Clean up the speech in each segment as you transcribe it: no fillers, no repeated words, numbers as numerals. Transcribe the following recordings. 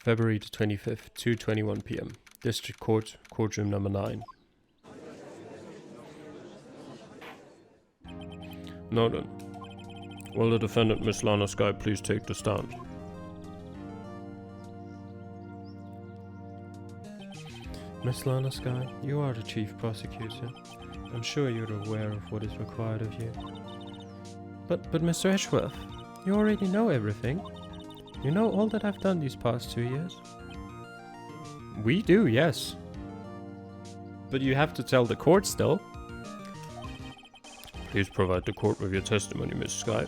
February the 25th, 2:21 p.m. District Court, Courtroom number 9. Now then, will the defendant, Miss Lana Skye, please take the stand? Miss Lana Skye, you are the chief prosecutor. I'm sure you're aware of what is required of you. But Mr. Edgeworth, you already know everything. You know all that I've done these past 2 years. We do, yes. But you have to tell the court still. Please provide the court with your testimony, Miss Skye.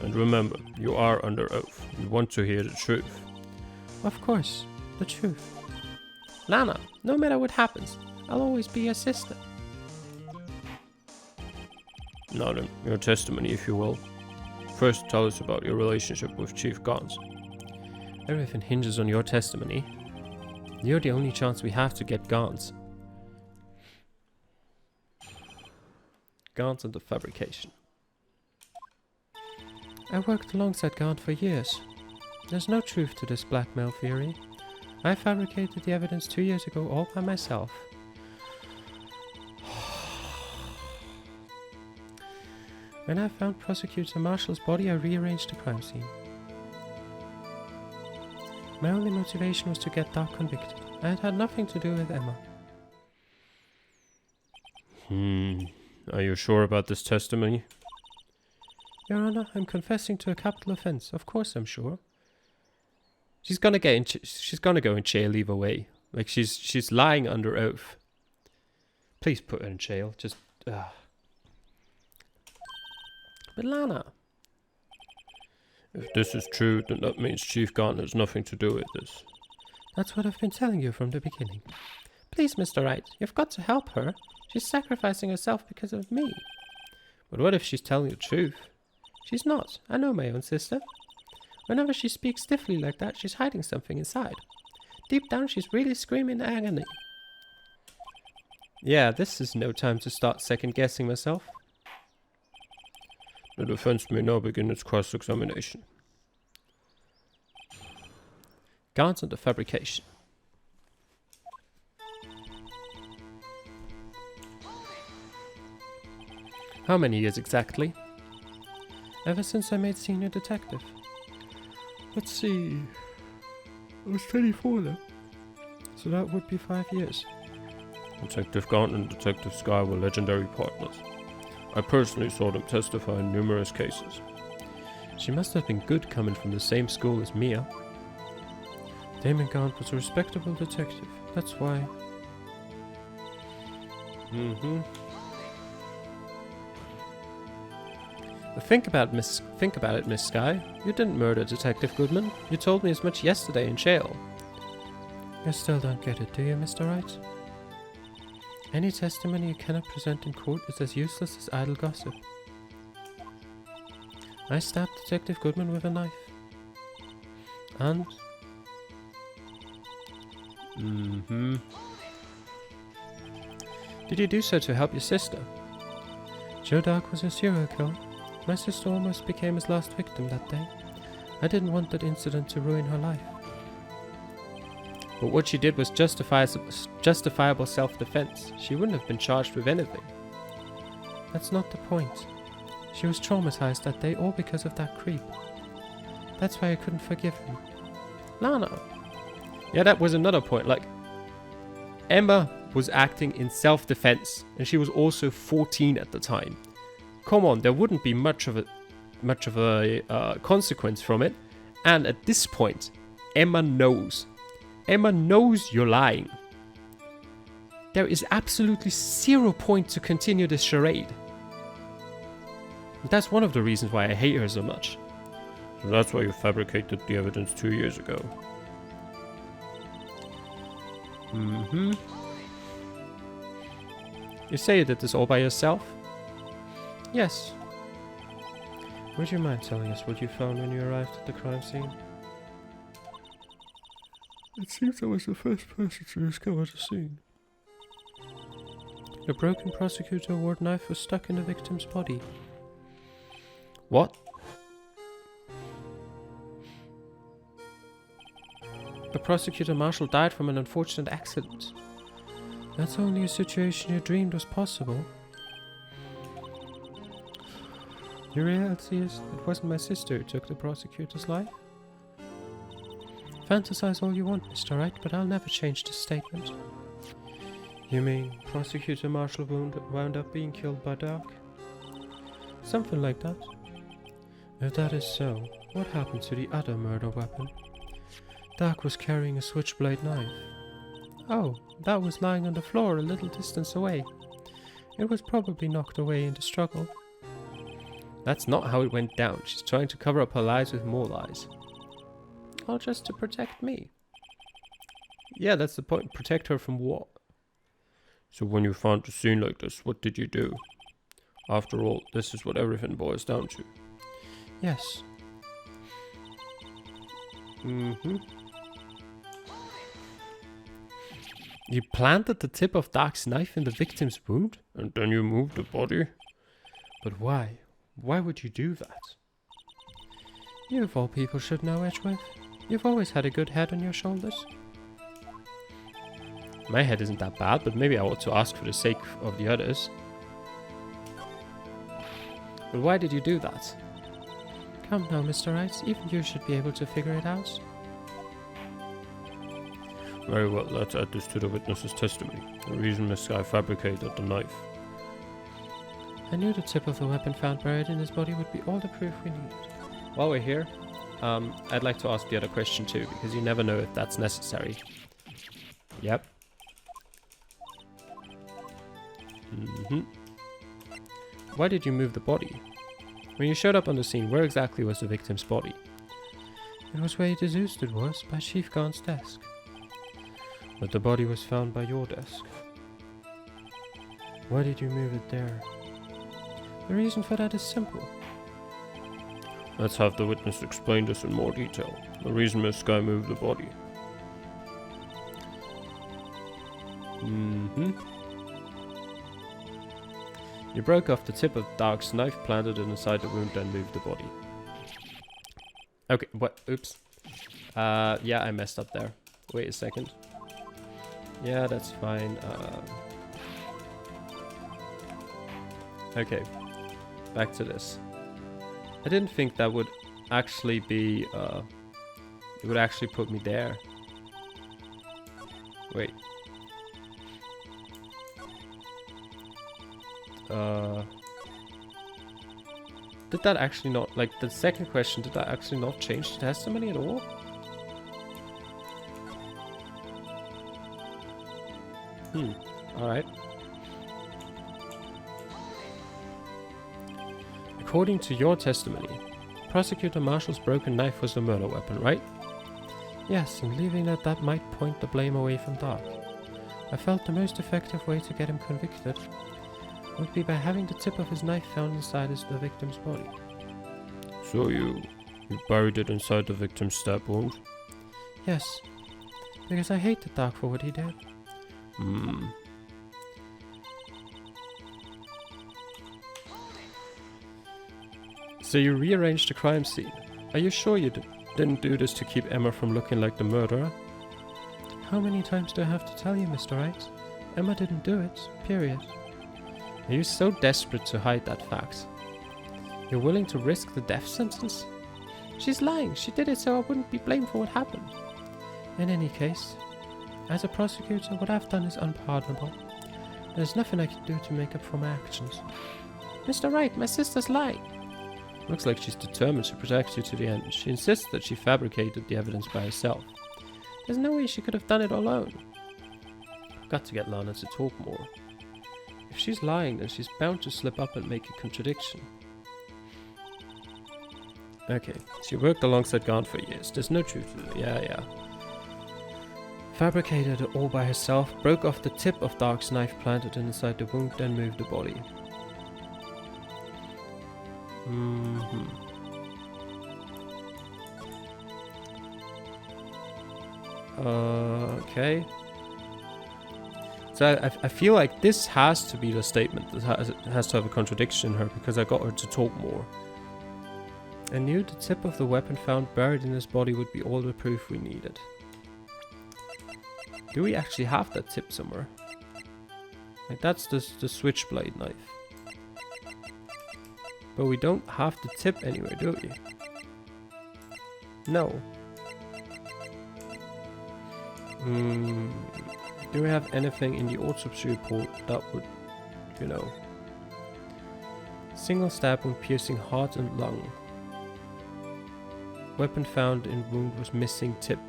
And remember, you are under oath. You want to hear the truth. Of course, the truth. Lana, no matter what happens, I'll always be your sister. Now then, your testimony, if you will. First, tell us about your relationship with Chief Gans. Everything hinges on your testimony. You're the only chance we have to get Gans. Gans and the fabrication. I worked alongside Gans for years. There's no truth to this blackmail theory. I fabricated the evidence 2 years ago all by myself. When I found Prosecutor Marshall's body, I rearranged the crime scene. My only motivation was to get Doc convicted. I had had nothing to do with Emma. Are you sure about this testimony? Your Honor, I'm confessing to a capital offense. Of course I'm sure. She's gonna go in jail either way. Like she's lying under oath. Please put her in jail. Just. But Lana. If this is true, then that means Chief Gant has nothing to do with this. That's what I've been telling you from the beginning. Please, Mr. Wright, you've got to help her. She's sacrificing herself because of me. But what if she's telling the truth? She's not. I know my own sister. Whenever she speaks stiffly like that, she's hiding something inside. Deep down, she's really screaming agony. Yeah, this is no time to start second-guessing myself. The defense may now begin its cross-examination. Gans and the fabrication. How many years exactly? Ever since I made senior detective. Let's see. I was 24 then. So that would be 5 years. Detective Gant and Detective Skye were legendary partners. I personally saw them testify in numerous cases. She must have been good coming from the same school as Mia. Damon Gant was a respectable detective. That's why. But think about it, Miss Skye. You didn't murder Detective Goodman. You told me as much yesterday in jail. You still don't get it, do you, Mr. Wright? Any testimony you cannot present in court is as useless as idle gossip. I stabbed Detective Goodman with a knife. And... Did you do so to help your sister? Joe Dark was a serial killer. My sister almost became his last victim that day. I didn't want that incident to ruin her life. But what she did was justifiable self-defense. She wouldn't have been charged with anything. That's not the point. She was traumatized that day all because of that creep. That's why I couldn't forgive him. Lana. Yeah, that was another point. Like, Emma was acting in self-defense, and she was also 14 at the time. Come on, there wouldn't be much of a consequence from it. And at this point, Emma knows. Emma knows you're lying. There is absolutely 0 point to continue this charade. And that's one of the reasons why I hate her so much. So that's why you fabricated the evidence 2 years ago. You say you did this all by yourself? Yes. Would you mind telling us what you found when you arrived at the crime scene? It seems I was the first person to discover the scene. A broken prosecutor award knife was stuck in the victim's body. What? The prosecutor marshal died from an unfortunate accident. That's only a situation you dreamed was possible. The reality is, it wasn't my sister who took the prosecutor's life. Fantasize all you want, Mr. Wright, but I'll never change this statement. You mean Prosecutor Marshall wound up being killed by Dark? Something like that. If that is so, what happened to the other murder weapon? Dark was carrying a switchblade knife. Oh, that was lying on the floor a little distance away. It was probably knocked away in the struggle. That's not how it went down. She's trying to cover up her lies with more lies. All just to protect me. Yeah, that's the point. Protect her from what? So when you found a scene like this, what did you do? After all, this is what everything boils down to. Yes. You planted the tip of Dark's knife in the victim's wound? And then you moved the body? But why? Why would you do that? You of all people should know, Edgeworth. You've always had a good head on your shoulders. My head isn't that bad, but maybe I ought to ask for the sake of the others. But why did you do that? Come now, Mr. Wright, even you should be able to figure it out. Very well, let's add this to the witness's testimony. The reason this guy fabricated the knife. I knew the tip of the weapon found buried in his body would be all the proof we needed. While we're here, I'd like to ask the other question too, because you never know if that's necessary. Yep. Why did you move the body? When you showed up on the scene, where exactly was the victim's body? It was where it was, by Chief Garn's desk. But the body was found by your desk. Why did you move it there? The reason for that is simple. Let's have the witness explain this in more detail. The reason Miss Guy moved the body. You broke off the tip of Dark's knife, planted it inside the wound, then moved the body. Okay, what? Oops. Yeah, I messed up there. Wait a second. Yeah, that's fine. Okay, back to this. I didn't think that would actually be, it would actually put me there. Wait. Did that actually not, like, the second question, did that actually not change the testimony at all? Alright. According to your testimony, Prosecutor Marshall's broken knife was the murder weapon, right? Yes, and leaving that might point the blame away from Dark. I felt the most effective way to get him convicted would be by having the tip of his knife found inside the victim's body. So you buried it inside the victim's stab wound? Yes, because I hated Dark for what he did. So you rearranged the crime scene. Are you sure you didn't do this to keep Emma from looking like the murderer? How many times do I have to tell you, Mr. Wright? Emma didn't do it, period. Are you so desperate to hide that fact? You're willing to risk the death sentence? She's lying. She did it so I wouldn't be blamed for what happened. In any case, as a prosecutor, what I've done is unpardonable. There's nothing I can do to make up for my actions. Mr. Wright, my sister's lying. Looks like she's determined to protect you to the end. She insists that she fabricated the evidence by herself. There's no way she could have done it alone. I've got to get Lana to talk more. If she's lying, then she's bound to slip up and make a contradiction. Okay, she worked alongside Garn for years. There's no truth to it. Yeah. Fabricated it all by herself, broke off the tip of Dark's knife, planted it inside the wound, then moved the body. Okay. So I feel like this has to be the statement that has to have a contradiction in her, because I got her to talk more. I knew the tip of the weapon found buried in his body would be all the proof we needed. Do we actually have that tip somewhere? Like that's the switchblade knife. But we don't have the tip anywhere, do we? No. Do we have anything in the autopsy report that would, you know... Single stab wound piercing heart and lung. Weapon found in wound was missing tip.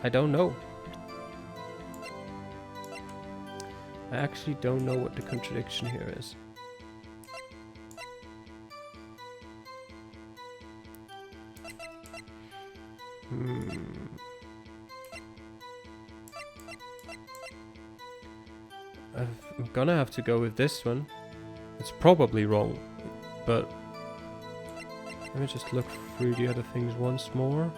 I don't know. I actually don't know what the contradiction here is. I'm gonna have to go with this one. It's probably wrong, but let me just look through the other things once more.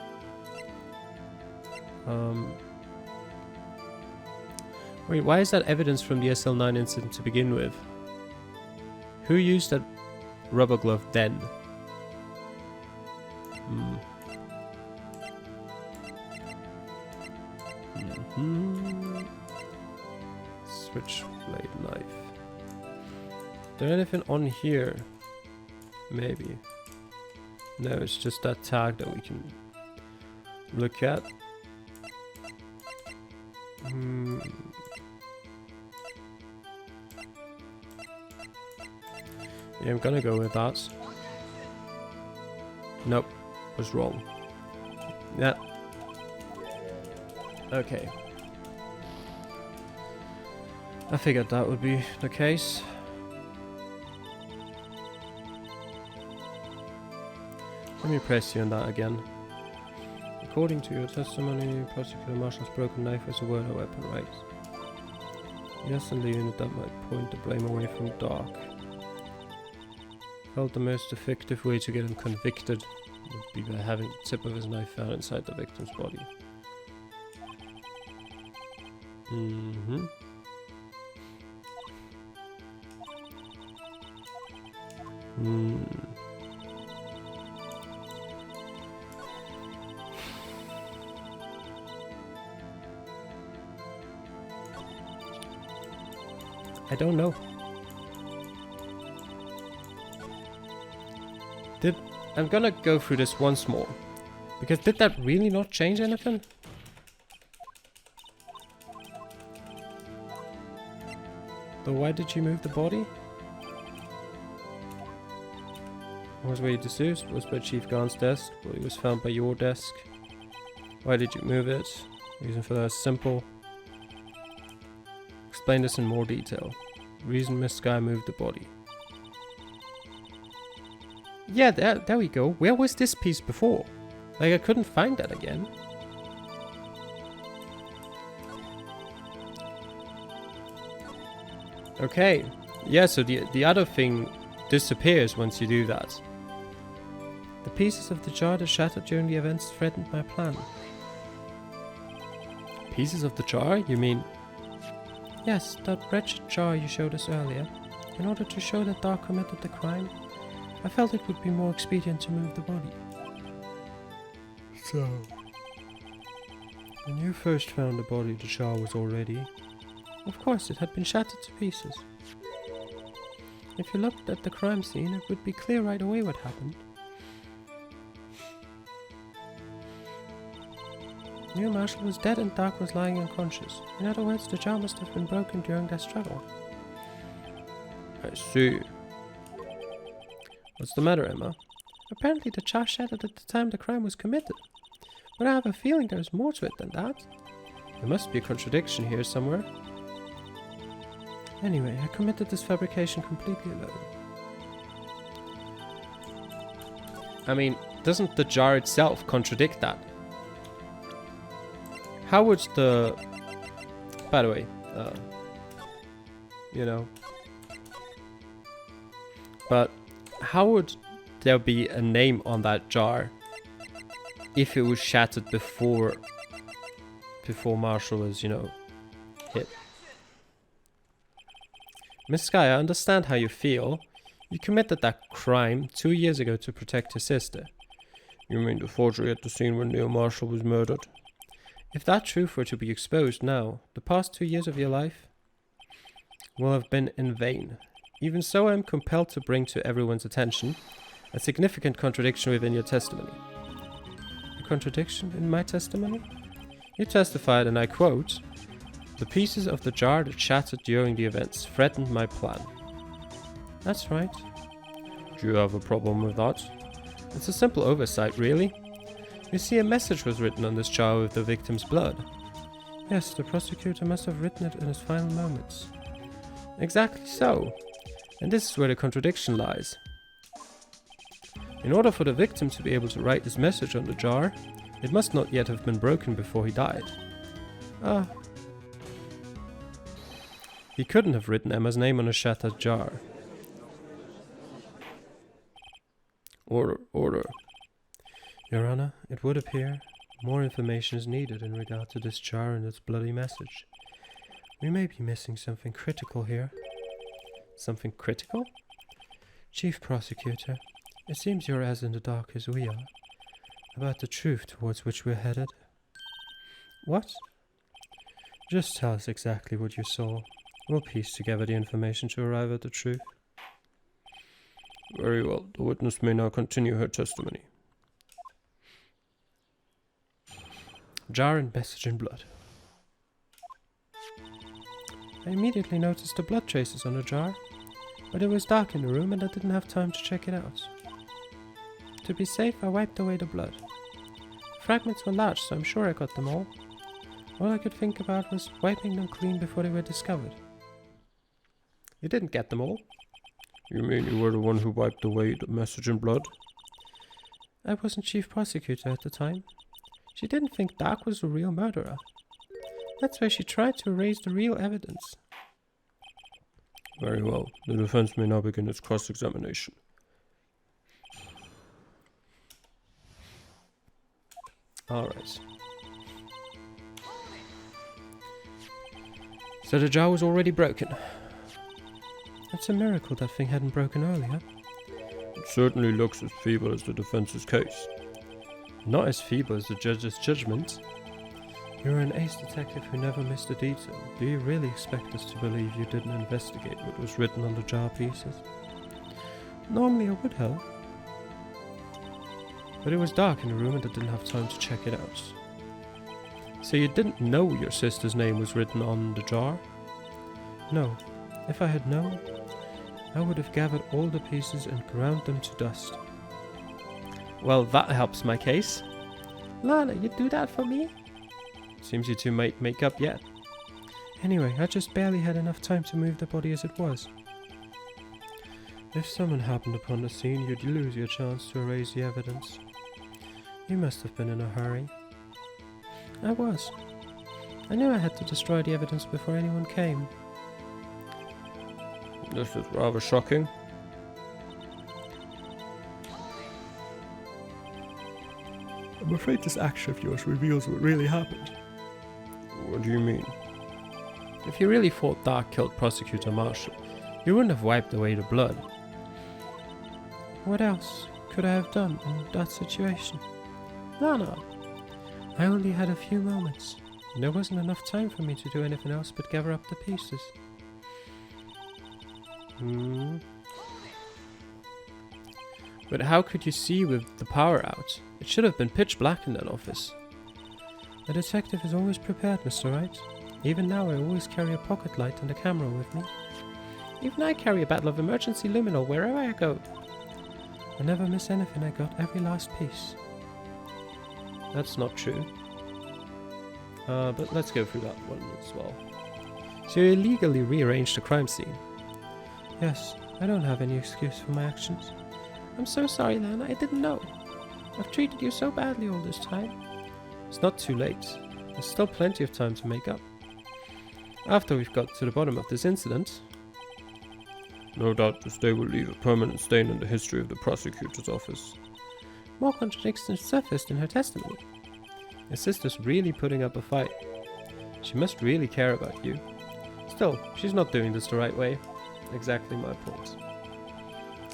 Wait, why is that evidence from the SL-9 incident to begin with? Who used that rubber glove then? Switchblade knife. Is there anything on here? Maybe. No, it's just that tag that we can look at. Yeah, I'm gonna go with that. Nope, was wrong. Yeah. Okay. I figured that would be the case. Let me press you on that again. According to your testimony, Prosecutor Marshall's broken knife was a word or weapon, right? Yes, and the unit that might point the blame away from Dark. Felt the most effective way to get him convicted would be by having the tip of his knife found inside the victim's body. I don't know. I'm gonna go through this once more. Because did that really not change anything? So why did you move the body? Was where you deceased was by Chief Garn's desk. Body was found by your desk. Why did you move it? Reason for that is simple. Explain this in more detail. Reason Miss Sky moved the body. Yeah, there we go. Where was this piece before? Like, I couldn't find that again. Okay. Yeah, so the other thing disappears once you do that. The pieces of the jar that shattered during the events threatened my plan. Pieces of the jar? You mean... Yes, that wretched jar you showed us earlier. In order to show that Dark committed the crime, I felt it would be more expedient to move the body. So... When you first found the body, the jar was already... Of course, it had been shattered to pieces. If you looked at the crime scene, it would be clear right away what happened. Neil Marshall was dead and Dark was lying unconscious. In other words, the jar must have been broken during their struggle. I see. What's the matter, Emma? Apparently the jar shattered at the time the crime was committed. But I have a feeling there's more to it than that. There must be a contradiction here somewhere. Anyway, I committed this fabrication completely alone. I mean, doesn't the jar itself contradict that? How would the... By the way, you know... But how would there be a name on that jar if it was shattered before Marshall was, you know, hit? Miss Sky, I understand how you feel. You committed that crime 2 years ago to protect your sister. You mean the forgery at the scene when Neil Marshall was murdered? If that truth were to be exposed now, the past 2 years of your life will have been in vain. Even so, I am compelled to bring to everyone's attention a significant contradiction within your testimony. A contradiction in my testimony? You testified, and I quote, "The pieces of the jar that shattered during the events threatened my plan." That's right. Do you have a problem with that? It's a simple oversight, really. You see, a message was written on this jar with the victim's blood. Yes, the prosecutor must have written it in his final moments. Exactly so. And this is where the contradiction lies. In order for the victim to be able to write this message on the jar, it must not yet have been broken before he died. He couldn't have written Emma's name on a shattered jar. Order. Your Honor, it would appear more information is needed in regard to this jar and its bloody message. We may be missing something critical here. Something critical? Chief Prosecutor, it seems you're as in the dark as we are about the truth towards which we're headed. What? Just tell us exactly what you saw. We'll piece together the information to arrive at the truth. Very well. The witness may now continue her testimony. Jar and message in blood. I immediately noticed the blood traces on the jar, but it was dark in the room and I didn't have time to check it out. To be safe, I wiped away the blood. The fragments were large, so I'm sure I got them all. All I could think about was wiping them clean before they were discovered. You didn't get them all? You mean you were the one who wiped away the message in blood? I wasn't chief prosecutor at the time. She didn't think Dark was the real murderer. That's why she tried to erase the real evidence. Very well. The defense may now begin its cross-examination. Alright. So the jar was already broken. It's a miracle that thing hadn't broken earlier. It certainly looks as feeble as the defense's case. Not as feeble as the judge's judgment. You're an ace detective who never missed a detail. Do you really expect us to believe you didn't investigate what was written on the jar pieces? Normally I would have. But it was dark in the room and I didn't have time to check it out. So you didn't know your sister's name was written on the jar? No. If I had known, I would have gathered all the pieces and ground them to dust. Well, that helps my case. Lana, you'd do that for me? Seems you two might make up yet. Anyway, I just barely had enough time to move the body as it was. If someone happened upon the scene, you'd lose your chance to erase the evidence. You must have been in a hurry. I was. I knew I had to destroy the evidence before anyone came. This is rather shocking. I'm afraid this action of yours reveals what really happened. What do you mean? If you really thought Dark killed Prosecutor Marshall, you wouldn't have wiped away the blood. What else could I have done in that situation? No. I only had a few moments, and there wasn't enough time for me to do anything else but gather up the pieces. But how could you see with the power out? It should have been pitch black in that office. A detective is always prepared, Mr. Wright. Even now I always carry a pocket light and a camera with me. Even I carry a battle of emergency luminol wherever I go. I never miss anything, I got every last piece. That's not true. But let's go through that one as well. So you illegally rearranged the crime scene. Yes, I don't have any excuse for my actions. I'm so sorry, Lana, I didn't know. I've treated you so badly all this time. It's not too late. There's still plenty of time to make up. After we've got to the bottom of this incident... No doubt this day will leave a permanent stain in the history of the prosecutor's office. More contradictions surfaced in her testimony. Your sister's really putting up a fight. She must really care about you. Still, she's not doing this the right way. Exactly my point.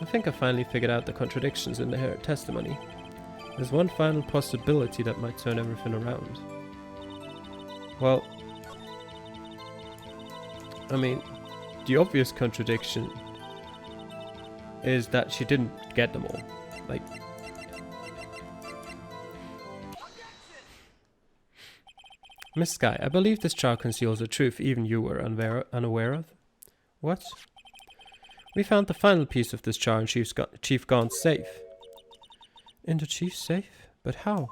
I think I finally figured out the contradictions in her testimony. There's one final possibility that might turn everything around. Well, I mean, the obvious contradiction is that she didn't get them all. Like, Miss Sky, I believe this jar conceals a truth even you were unaware of. What? We found the final piece of this jar in Chief Gaunt's safe. In the chief's safe? But how?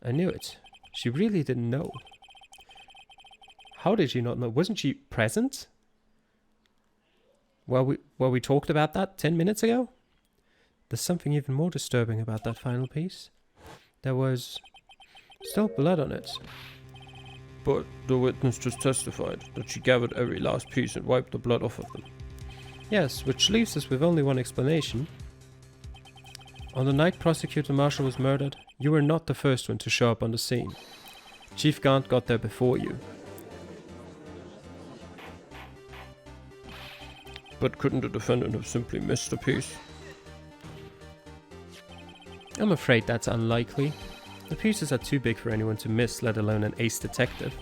I knew it. She really didn't know. How did she not know? Wasn't she present? Well, we talked about that 10 minutes ago? There's something even more disturbing about that final piece. There was still blood on it. But the witness just testified that she gathered every last piece and wiped the blood off of them. Yes, which leaves us with only one explanation. On the night Prosecutor Marshall was murdered, you were not the first one to show up on the scene. Chief Gaunt got there before you. But couldn't the defendant have simply missed a piece? I'm afraid that's unlikely. The pieces are too big for anyone to miss, let alone an ace detective.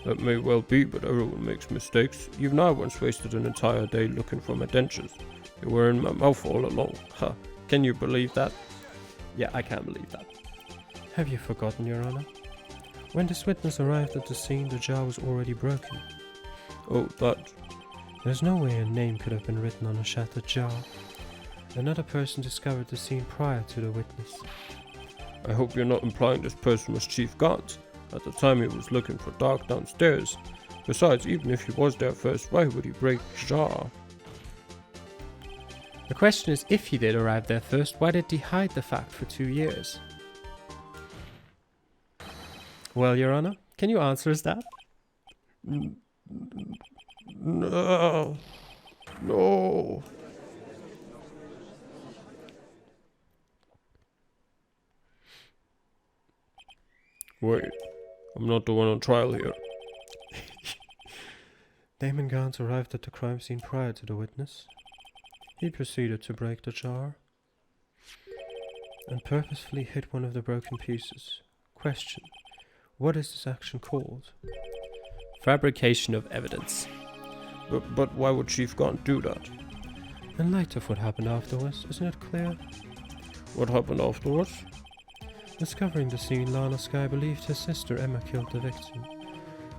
That may well be, but everyone makes mistakes. You've now once wasted an entire day looking for my dentures. They were in my mouth all along. Ha! Can you believe that? Yeah, I can't believe that. Have you forgotten, Your Honor? When this witness arrived at the scene, the jar was already broken. Oh, that. There's no way a name could have been written on a shattered jar. Another person discovered the scene prior to the witness. I hope you're not implying this person was Chief Gaunt. At the time he was looking for Dark downstairs. Besides, even if he was there first, why would he break the jar? The question is, if he did arrive there first, why did he hide the fact for 2 years? Well, Your Honor, can you answer us that? No. No. Wait, I'm not the one on trial here. Damon Gaunt arrived at the crime scene prior to the witness. He proceeded to break the jar and purposefully hit one of the broken pieces. Question: what is this action called? Fabrication of evidence. But why would Chief Gaunt do that? In light of what happened afterwards, isn't it clear? What happened afterwards? Discovering the scene, Lana Skye believed her sister Emma killed the victim.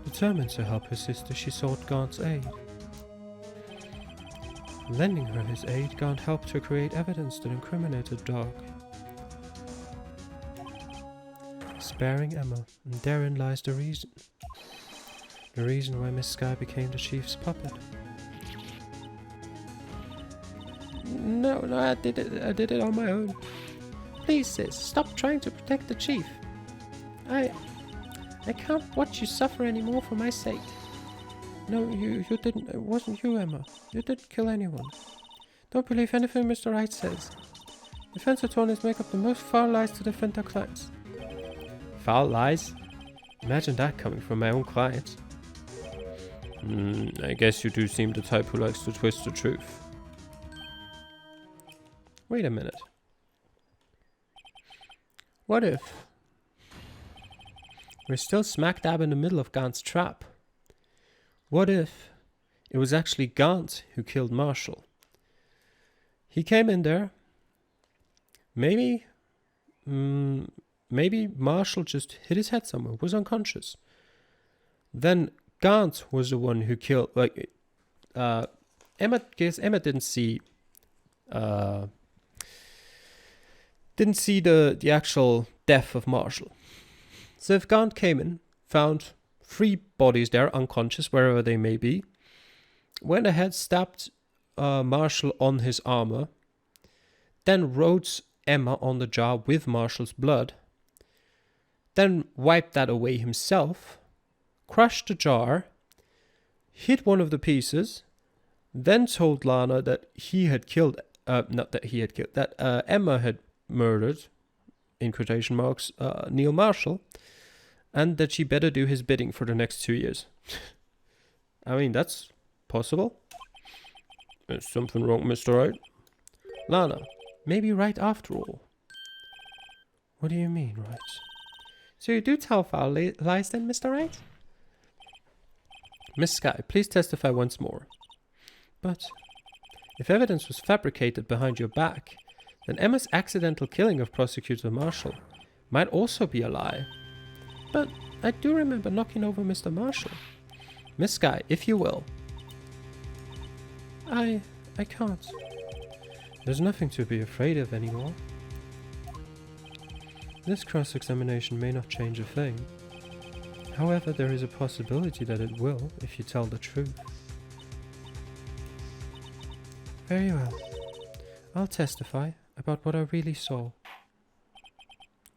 Determined to help her sister, she sought Gaunt's aid. Lending her his aid, Gaunt helped her create evidence that incriminated Dark. Sparing Emma, and therein lies the reason. The reason why Miss Skye became the chief's puppet. No, I did it on my own. Please, sis, stop trying to protect the chief. I can't watch you suffer anymore for my sake. No, you didn't. It wasn't you, Emma. You didn't kill anyone. Don't believe anything Mr. Wright says. Defense attorneys make up the most foul lies to defend their clients. Foul lies? Imagine that coming from my own client. I guess you do seem the type who likes to twist the truth. Wait a minute. What if we're still smack dab in the middle of Gaunt's trap? What if it was actually Gaunt who killed Marshall? He came in there. Maybe Marshall just hit his head somewhere, was unconscious. Then Gaunt was the one who killed. Emma didn't see. Didn't see the actual death of Marshall. So if Gaunt came in, found 3 bodies there, unconscious, wherever they may be, went ahead, stabbed Marshall on his armor, then wrote Emma on the jar with Marshall's blood, then wiped that away himself, crushed the jar, hit one of the pieces, then told Lana that that Emma had murdered, in quotation marks, Neil Marshall, and that she better do his bidding for the next 2 years. I mean, that's possible. Is something wrong, Mr. Wright? Lana, maybe right after all. What do you mean, right? So you do tell foul lies then, Mr. Wright? Miss Skye, please testify once more. But if evidence was fabricated behind your back, then Emma's accidental killing of Prosecutor Marshall might also be a lie. But I do remember knocking over Mr. Marshall. Miss Skye, if you will. I can't. There's nothing to be afraid of anymore. This cross-examination may not change a thing. However, there is a possibility that it will if you tell the truth. Very well. I'll testify about what I really saw.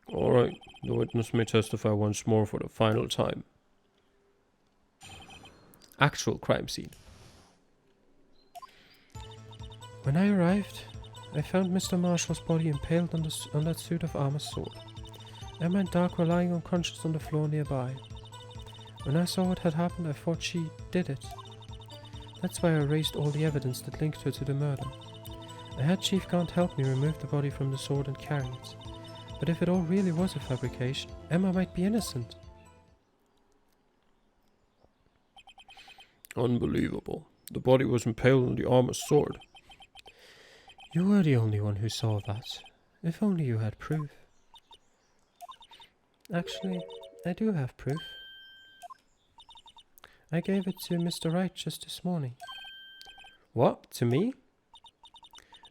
Alright, the witness may testify once more for the final time. Actual crime scene. When I arrived, I found Mr. Marshall's body impaled on that suit of armor sword. Emma and Dark were lying unconscious on the floor nearby. When I saw what had happened, I thought she did it. That's why I erased all the evidence that linked her to the murder. I had Chief Gaunt help me remove the body from the sword and carry it. But if it all really was a fabrication, Emma might be innocent. Unbelievable. The body was impaled on the armor sword. You were the only one who saw that. If only you had proof. Actually, I do have proof. I gave it to Mr. Wright just this morning. What? To me?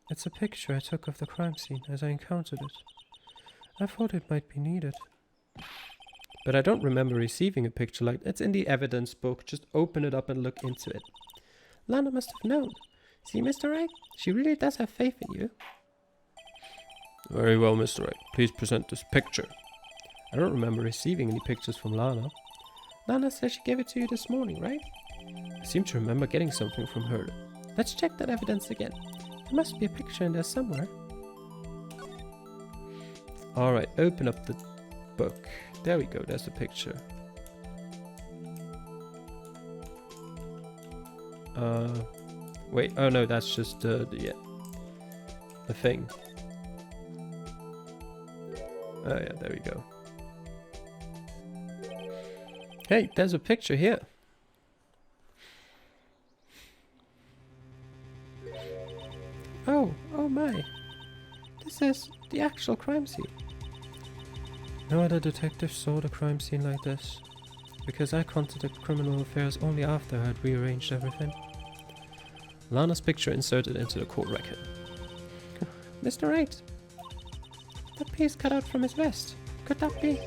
It's a picture I took of the crime scene as I encountered it. I thought it might be needed. But I don't remember receiving a picture like that. It's in the evidence book. Just open it up and look into it. Lana must have known. See, Mr. Wright? She really does have faith in you. Very well, Mr. Wright. Please present this picture. I don't remember receiving any pictures from Lana. Lana said she gave it to you this morning, right? I seem to remember getting something from her. Let's check that evidence again. There must be a picture in there somewhere. Alright, open up the book. There we go, there's the picture. Wait, oh no, that's just the thing. Oh yeah, there we go. Hey, there's a picture here. Oh my. This is the actual crime scene. No other detective saw the crime scene like this, because I contacted Criminal Affairs only after I had rearranged everything. Lana's picture inserted into the court record. Mr. Wright, that piece cut out from his vest. Could that be?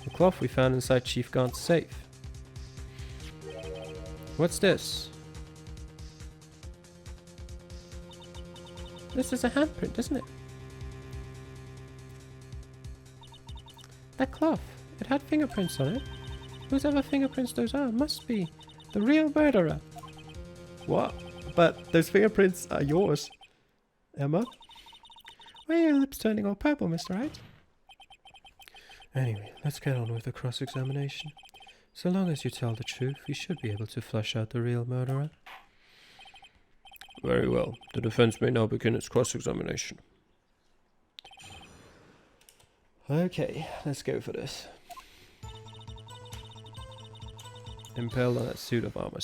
The cloth we found inside Chief Gaunt's safe. What's this? This is a handprint, isn't it? That cloth, it had fingerprints on it. Whosever fingerprints those are must be the real murderer. What? But those fingerprints are yours, Emma. Why are your lips turning all purple, Mr. Wright? Anyway, let's get on with the cross-examination. So long as you tell the truth, we should be able to flush out the real murderer. Very well. The defense may now begin its cross-examination. Okay, let's go for this. Impaled on that suit of armor.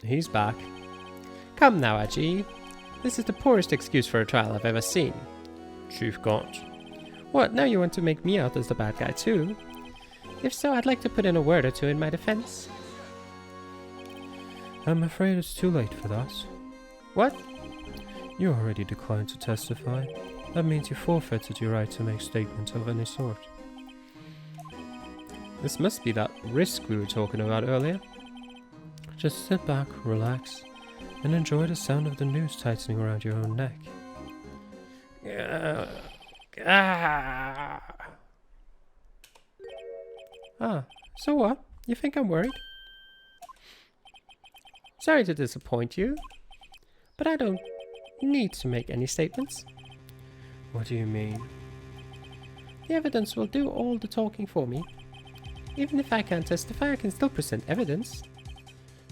He's back. Come now, Aji. This is the poorest excuse for a trial I've ever seen. Chief Gaunt. What, now you want to make me out as the bad guy too? If so, I'd like to put in a word or two in my defense. I'm afraid it's too late for that. What? You already declined to testify. That means you forfeited your right to make statements of any sort. This must be that risk we were talking about earlier. Just sit back, relax, and enjoy the sound of the noose tightening around your own neck. Ah, so what? You think I'm worried? Sorry to disappoint you, but I don't need to make any statements. What do you mean? The evidence will do all the talking for me. Even if I can't testify, I can still present evidence.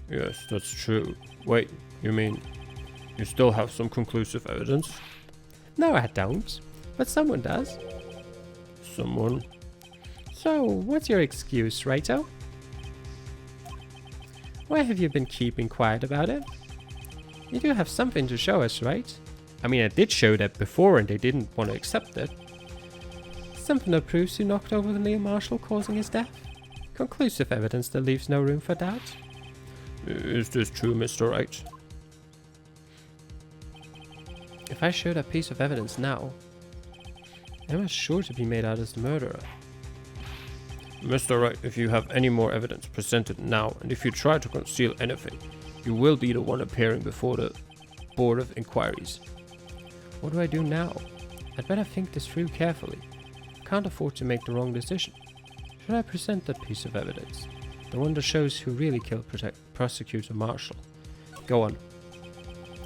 Yes, that's true. Wait, you mean you still have some conclusive evidence? No, I don't. But someone does. Someone? So, what's your excuse, Raito? Why have you been keeping quiet about it? You do have something to show us, right? I mean, I did show that before and they didn't want to accept it. Something that proves you knocked over Neil Marshall, causing his death? Conclusive evidence that leaves no room for doubt? Is this true, Mr. Wright? If I show that piece of evidence now, Emma's sure to be made out as the murderer. Mr. Wright, if you have any more evidence, present it now, and if you try to conceal anything, you will be the one appearing before the Board of Inquiries. What do I do now? I'd better think this through carefully. Can't afford to make the wrong decision. Should I present that piece of evidence? The one that shows who really killed Prosecutor Marshall. Go on.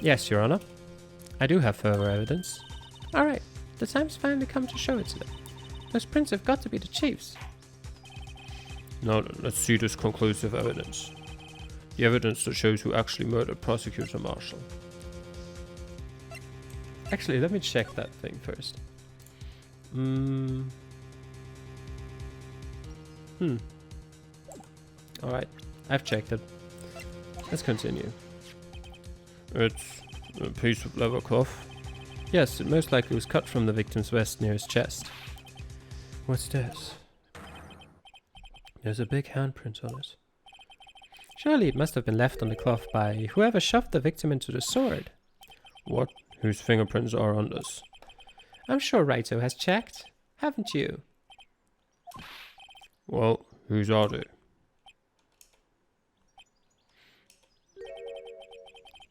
Yes, Your Honor. I do have further evidence. Alright, the time's finally come to show it to them. Those prints have got to be the chief's. Now then, let's see this conclusive evidence. The evidence that shows who actually murdered Prosecutor Marshall. Actually, let me check that thing first. Alright, I've checked it. Let's continue. It's a piece of leather cloth. Yes, it most likely was cut from the victim's vest near his chest. What's this? There's a big handprint on it. Surely it must have been left on the cloth by whoever shoved the victim into the sword. What? Whose fingerprints are on this? I'm sure Raito has checked. Haven't you? Well, whose are they?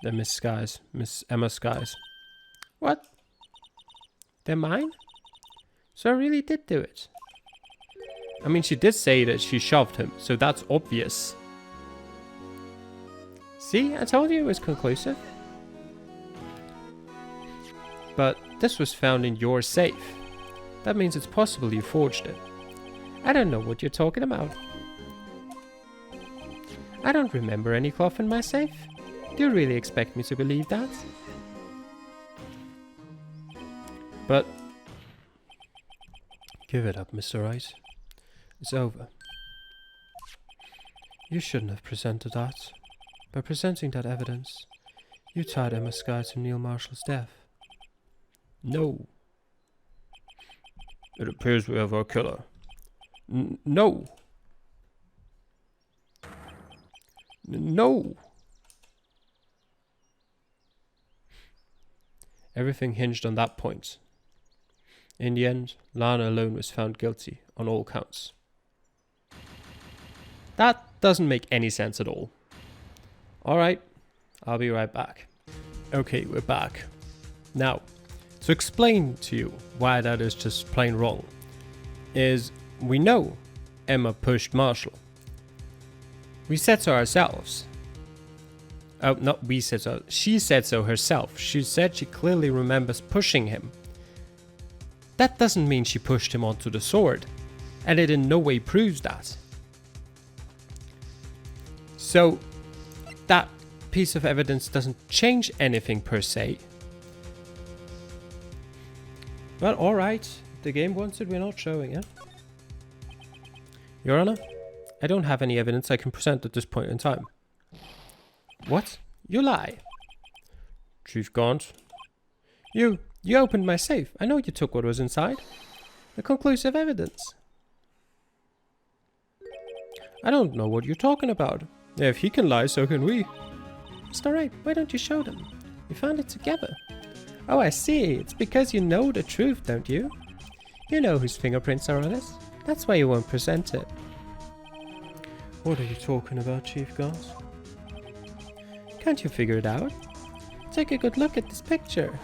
They're Miss Emma Sky's. What? They're mine? So I really did do it. I mean, she did say that she shoved him, so that's obvious. See, I told you it was conclusive. But this was found in your safe. That means it's possible you forged it. I don't know what you're talking about. I don't remember any cloth in my safe. Do you really expect me to believe that? But give it up, Mr. Wright. It's over. You shouldn't have presented that. By presenting that evidence, you tied Emma Sky to Neil Marshall's death. No. It appears we have our killer. No. No. Everything hinged on that point. In the end, Lana alone was found guilty on all counts. That doesn't make any sense at all. Alright, I'll be right back. Okay, we're back. Now, to explain to you why that is just plain wrong, is we know Emma pushed Marshall. We said so ourselves. Oh, not we said so. She said so herself. She said she clearly remembers pushing him. That doesn't mean she pushed him onto the sword, and it in no way proves that. So, that piece of evidence doesn't change anything per se. Well, alright. The game wants it, we're not showing it. Your Honor, I don't have any evidence I can present at this point in time. What? You lie. Chief Gaunt? You opened my safe. I know you took what was inside. The conclusive evidence. I don't know what you're talking about. If he can lie, so can we. It's alright, why don't you show them? We found it together. Oh, I see. It's because you know the truth, don't you? You know whose fingerprints are on it. That's why you won't present it. What are you talking about, Chief Gaunt? Can't you figure it out? Take a good look at this picture.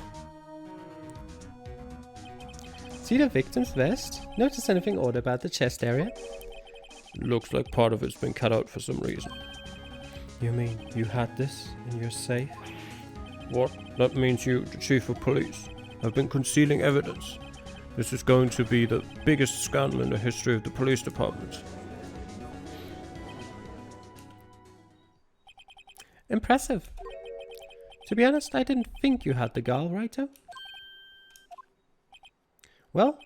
See the victim's vest? Notice anything odd about the chest area? Looks like part of it's been cut out for some reason. You mean you had this in your safe? What? That means you, the Chief of Police, have been concealing evidence. This is going to be the biggest scandal in the history of the police department. Impressive. To be honest, I didn't think you had the gall, Righto. Well,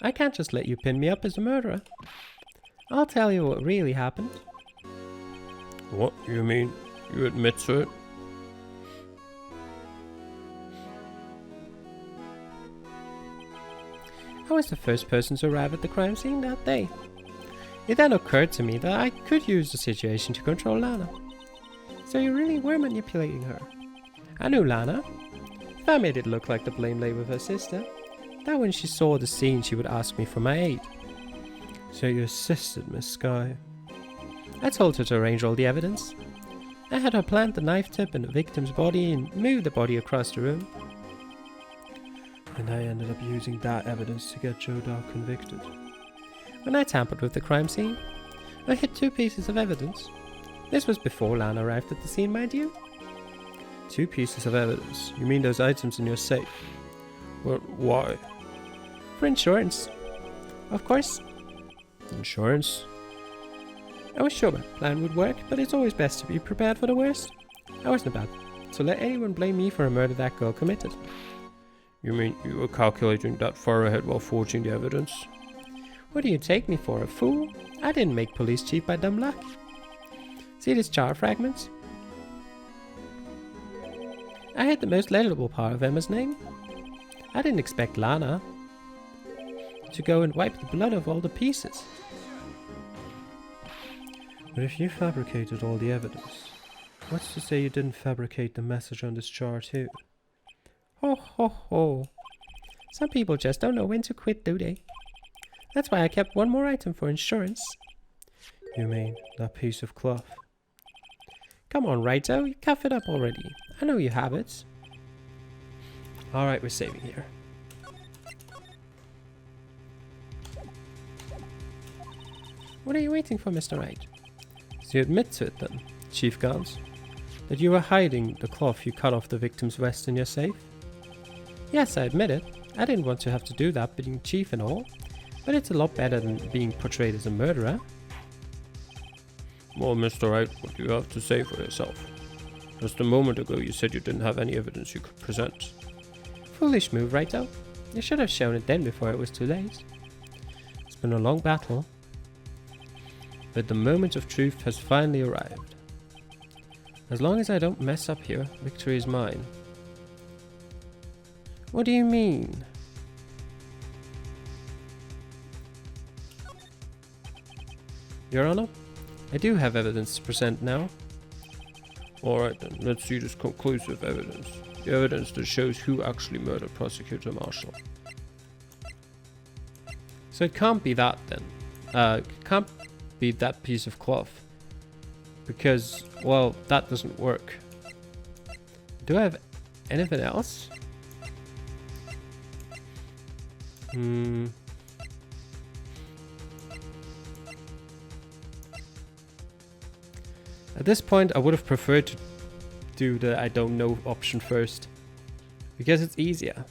I can't just let you pin me up as a murderer. I'll tell you what really happened. What? You mean you admit to it? I was the first person to arrive at the crime scene that day. It then occurred to me that I could use the situation to control Lana. So you really were manipulating her. I knew Lana. If I made it look like the blame lay with her sister, that when she saw the scene she would ask me for my aid. So you assisted Miss Sky? I told her to arrange all the evidence. I had her plant the knife tip in the victim's body and move the body across the room. And I ended up using that evidence to get Joe Doc convicted. When I tampered with the crime scene, I hid 2 pieces of evidence. This was before Lana arrived at the scene, mind you. 2 pieces of evidence? You mean those items in your safe? Well, why? For insurance. Of course. Insurance? I was sure my plan would work, but it's always best to be prepared for the worst. I wasn't about to let anyone blame me for a murder that girl committed. You mean you were calculating that far ahead while forging the evidence? What do you take me for, a fool? I didn't make police chief by dumb luck. See these jar fragments? I hid the most legible part of Emma's name. I didn't expect Lana to go and wipe the blood off all the pieces. But if you fabricated all the evidence, what's to say you didn't fabricate the message on this jar too? Ho ho ho. Some people just don't know when to quit, do they? That's why I kept one more item for insurance. You mean that piece of cloth? Come on, Righto, you cough it up already. I know you have it. Alright, we're saving here. What are you waiting for, Mr. Wright? So you admit to it then, Chief Gans? That you were hiding the cloth you cut off the victim's vest in your safe? Yes, I admit it. I didn't want to have to do that, being chief and all. But it's a lot better than being portrayed as a murderer. Well, Mr. Wright, what do you have to say for yourself? Just a moment ago you said you didn't have any evidence you could present. Foolish move, Righto. You should have shown it then before it was too late. It's been a long battle, but the moment of truth has finally arrived. As long as I don't mess up here, victory is mine. What do you mean? Your Honor, I do have evidence to present now. Alright then, let's see this conclusive evidence. The evidence that shows who actually murdered Prosecutor Marshall. So it can't be that then. It can't be that piece of cloth. Because, well, that doesn't work. Do I have anything else? At this point, I would have preferred to do the I don't know option first. Because it's easier.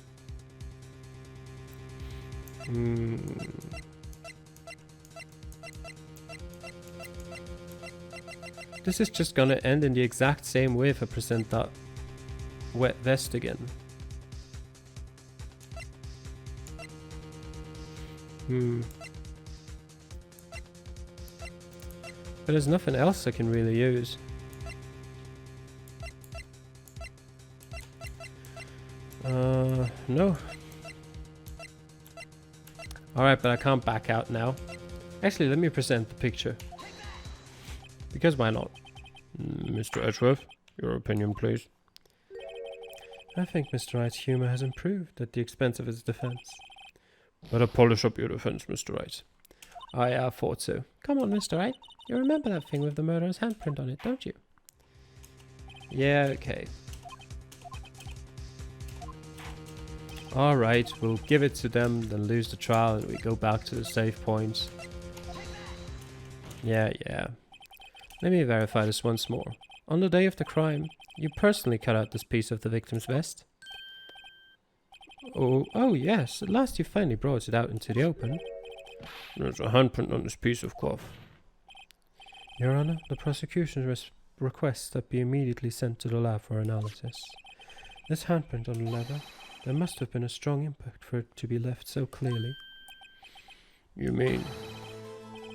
This is just gonna end in the exact same way if I present that wet vest again. But there's nothing else I can really use. No. Alright, but I can't back out now. Actually, let me present the picture. Because why not? Mr. Edgeworth, your opinion, please. I think Mr. Wright's humor has improved at the expense of his defense. Better polish up your defense, Mr. Wright. I thought so. Come on, Mr. Wright. You remember that thing with the murderer's handprint on it, don't you? Yeah, okay. Alright, we'll give it to them, then lose the trial, and we go back to the save points. Yeah. Let me verify this once more. On the day of the crime, you personally cut out this piece of the victim's vest? Oh yes, at last you finally brought it out into the open. There's a handprint on this piece of cloth. Your Honor, the prosecution requests that be immediately sent to the lab for analysis. This handprint on the leather, there must have been a strong impact for it to be left so clearly. You mean?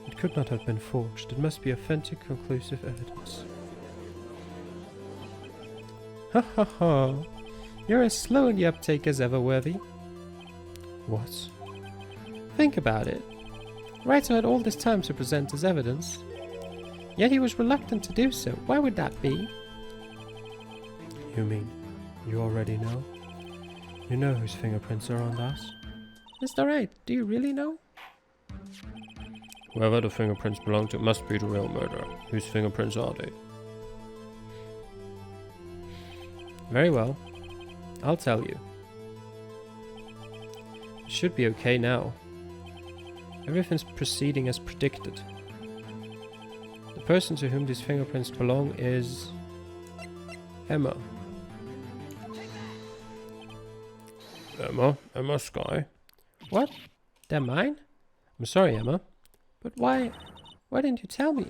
It could not have been forged. It must be authentic, conclusive evidence. Ha ha ha! You're as slow in the uptake as ever, Worthy. What? Think about it. Wright had all this time to present his evidence. Yet he was reluctant to do so. Why would that be? You mean, you already know? You know whose fingerprints are on that? Mr. Wright, do you really know? Whoever the fingerprints belong to must be the real murderer. Whose fingerprints are they? Very well. I'll tell you. It should be okay now. Everything's proceeding as predicted. The person to whom these fingerprints belong is Emma. Emma Sky. What? They're mine? I'm sorry, Emma. But why didn't you tell me?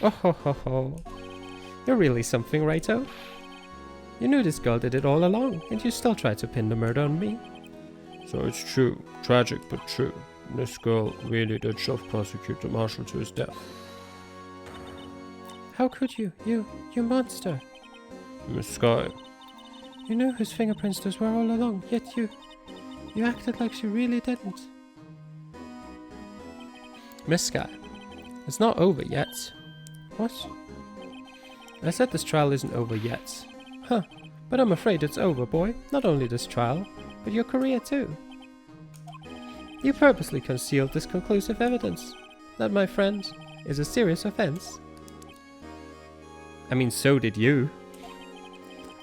Oh ho ho ho. You're really something, Righto. You knew this girl did it all along, and you still tried to pin the murder on me. So it's true. Tragic, but true. This girl really did shove Prosecutor Marshall to his death. How could you? You monster. Miss Sky. You knew whose fingerprints those were all along, yet you acted like she really didn't. Miss Sky, it's not over yet. What? I said this trial isn't over yet. Huh, but I'm afraid it's over, boy. Not only this trial, but your career too. You purposely concealed this conclusive evidence. That, my friend, is a serious offense. I mean, so did you.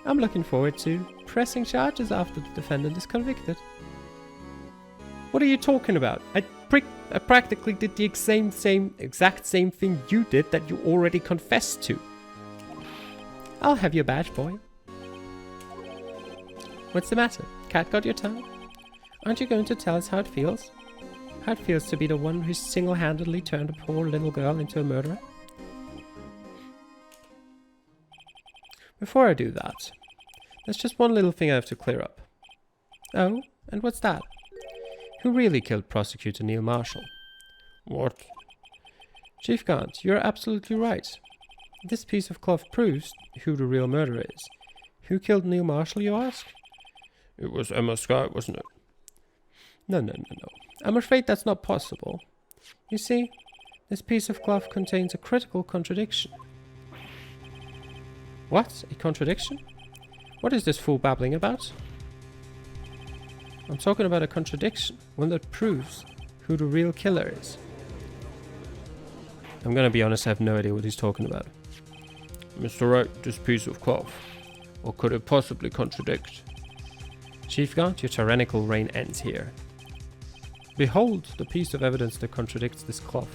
I'm looking forward to pressing charges after the defendant is convicted. What are you talking about? I practically did the exact same thing you did that you already confessed to. I'll have your badge, boy. What's the matter? Cat got your tongue? Aren't you going to tell us how it feels? How it feels to be the one who single-handedly turned a poor little girl into a murderer? Before I do that, there's just one little thing I have to clear up. Oh, and what's that? Who really killed Prosecutor Neil Marshall? What? Chief Gant, you're absolutely right. This piece of cloth proves who the real murderer is. Who killed Neil Marshall, you ask? It was Emma Sky, wasn't it? No. I'm afraid that's not possible. You see, this piece of cloth contains a critical contradiction. What? A contradiction? What is this fool babbling about? I'm talking about a contradiction, one that proves who the real killer is. I'm gonna be honest, I have no idea what he's talking about. Mr. Wright, this piece of cloth, what could it possibly contradict? Chief Gant, your tyrannical reign ends here. Behold the piece of evidence that contradicts this cloth.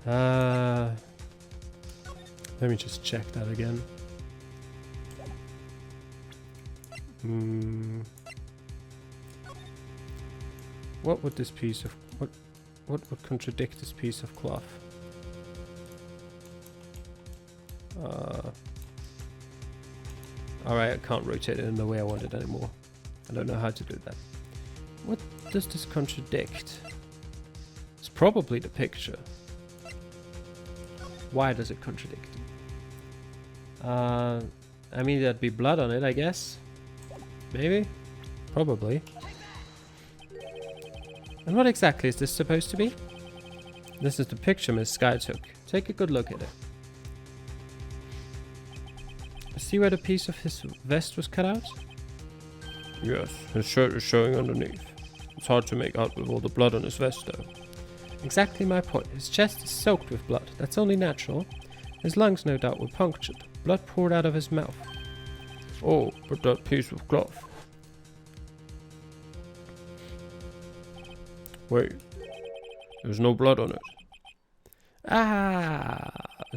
Let me just check that again. What would this piece of what would contradict this piece of cloth? Alright, I can't rotate it in the way I want it anymore. I don't know how to do that. What does this contradict? It's probably the picture. Why does it contradict? I mean, there'd be blood on it, I guess. Maybe? Probably. And what exactly is this supposed to be? This is the picture Miss Sky took. Take a good look at it. See where the piece of his vest was cut out? Yes, his shirt is showing underneath. It's hard to make out with all the blood on his vest though. Exactly my point. His chest is soaked with blood. That's only natural. His lungs no doubt were punctured. Blood poured out of his mouth. Oh, but that piece of cloth. Wait, there's no blood on it.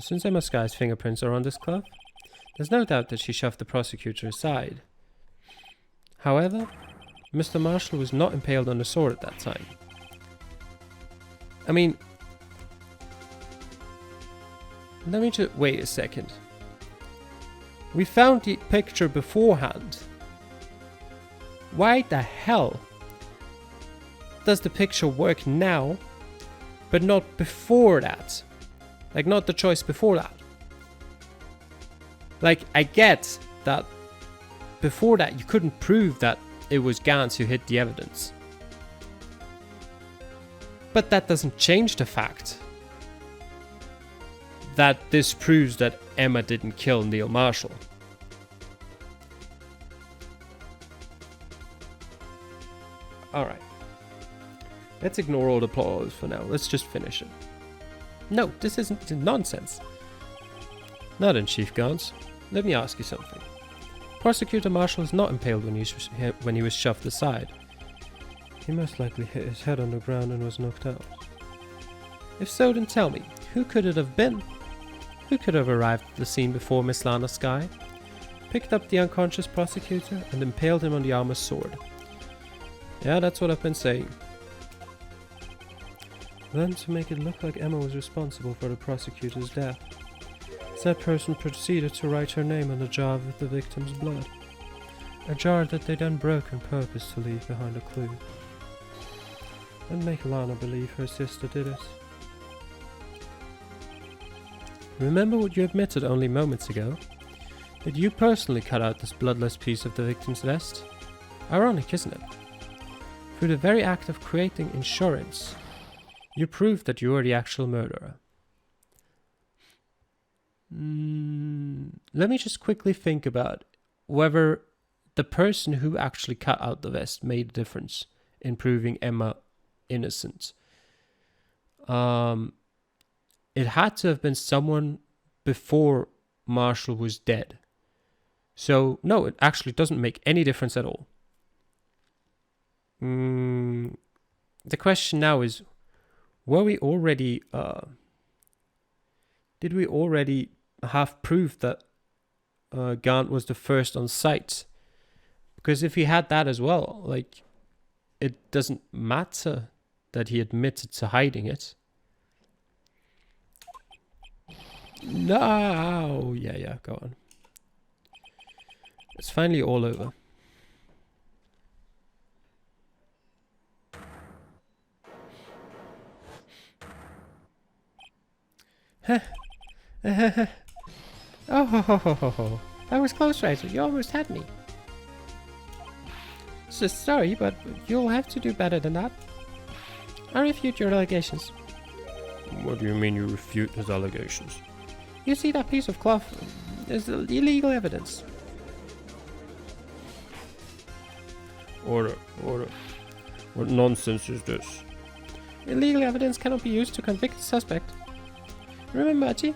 Since Emma Sky's fingerprints are on this cloth, there's no doubt that she shoved the prosecutor aside. However, Mr. Marshall was not impaled on the sword at that time. I mean, let me just wait a second. We found the picture beforehand. Why the hell does the picture work now, but not before that? Like, not the choice before that. Like, I get that before that you couldn't prove that it was Gans who hid the evidence. But that doesn't change the fact that this proves that Emma didn't kill Neil Marshall. Alright. Let's ignore all the plot holes for now. Let's just finish it. No, this isn't nonsense. Not in Chief Gans. Let me ask you something. Prosecutor Marshall is not impaled when he was shoved aside. He most likely hit his head on the ground and was knocked out. If so, then tell me, who could it have been? Who could have arrived at the scene before Miss Lana Skye, picked up the unconscious prosecutor, and impaled him on the armor's sword? Yeah, that's what I've been saying. Then, to make it look like Emma was responsible for the prosecutor's death, that person proceeded to write her name on the jar with the victim's blood. A jar that they then broke on purpose to leave behind a clue. And make Lana believe her sister did it. Remember what you admitted only moments ago? That you personally cut out this bloodless piece of the victim's vest? Ironic, isn't it? Through the very act of creating insurance, you proved that you were the actual murderer. Let me just quickly think about whether the person who actually cut out the vest made a difference in proving Emma innocent. It had to have been someone before Marshall was dead. So, no, it actually doesn't make any difference at all. The question now is, were we already... did we already have proof that Gant was the first on site? Because if he had that as well, like, it doesn't matter that he admitted to hiding it. No! Yeah, go on. It's finally all over. Oh, ho, ho, ho, ho, ho. That was close, Razor. You almost had me. So sorry, but you'll have to do better than that. I refute your allegations. What do you mean you refute his allegations? You see that piece of cloth is illegal evidence. Order. What nonsense is this? Illegal evidence cannot be used to convict the suspect. Remember, Archie?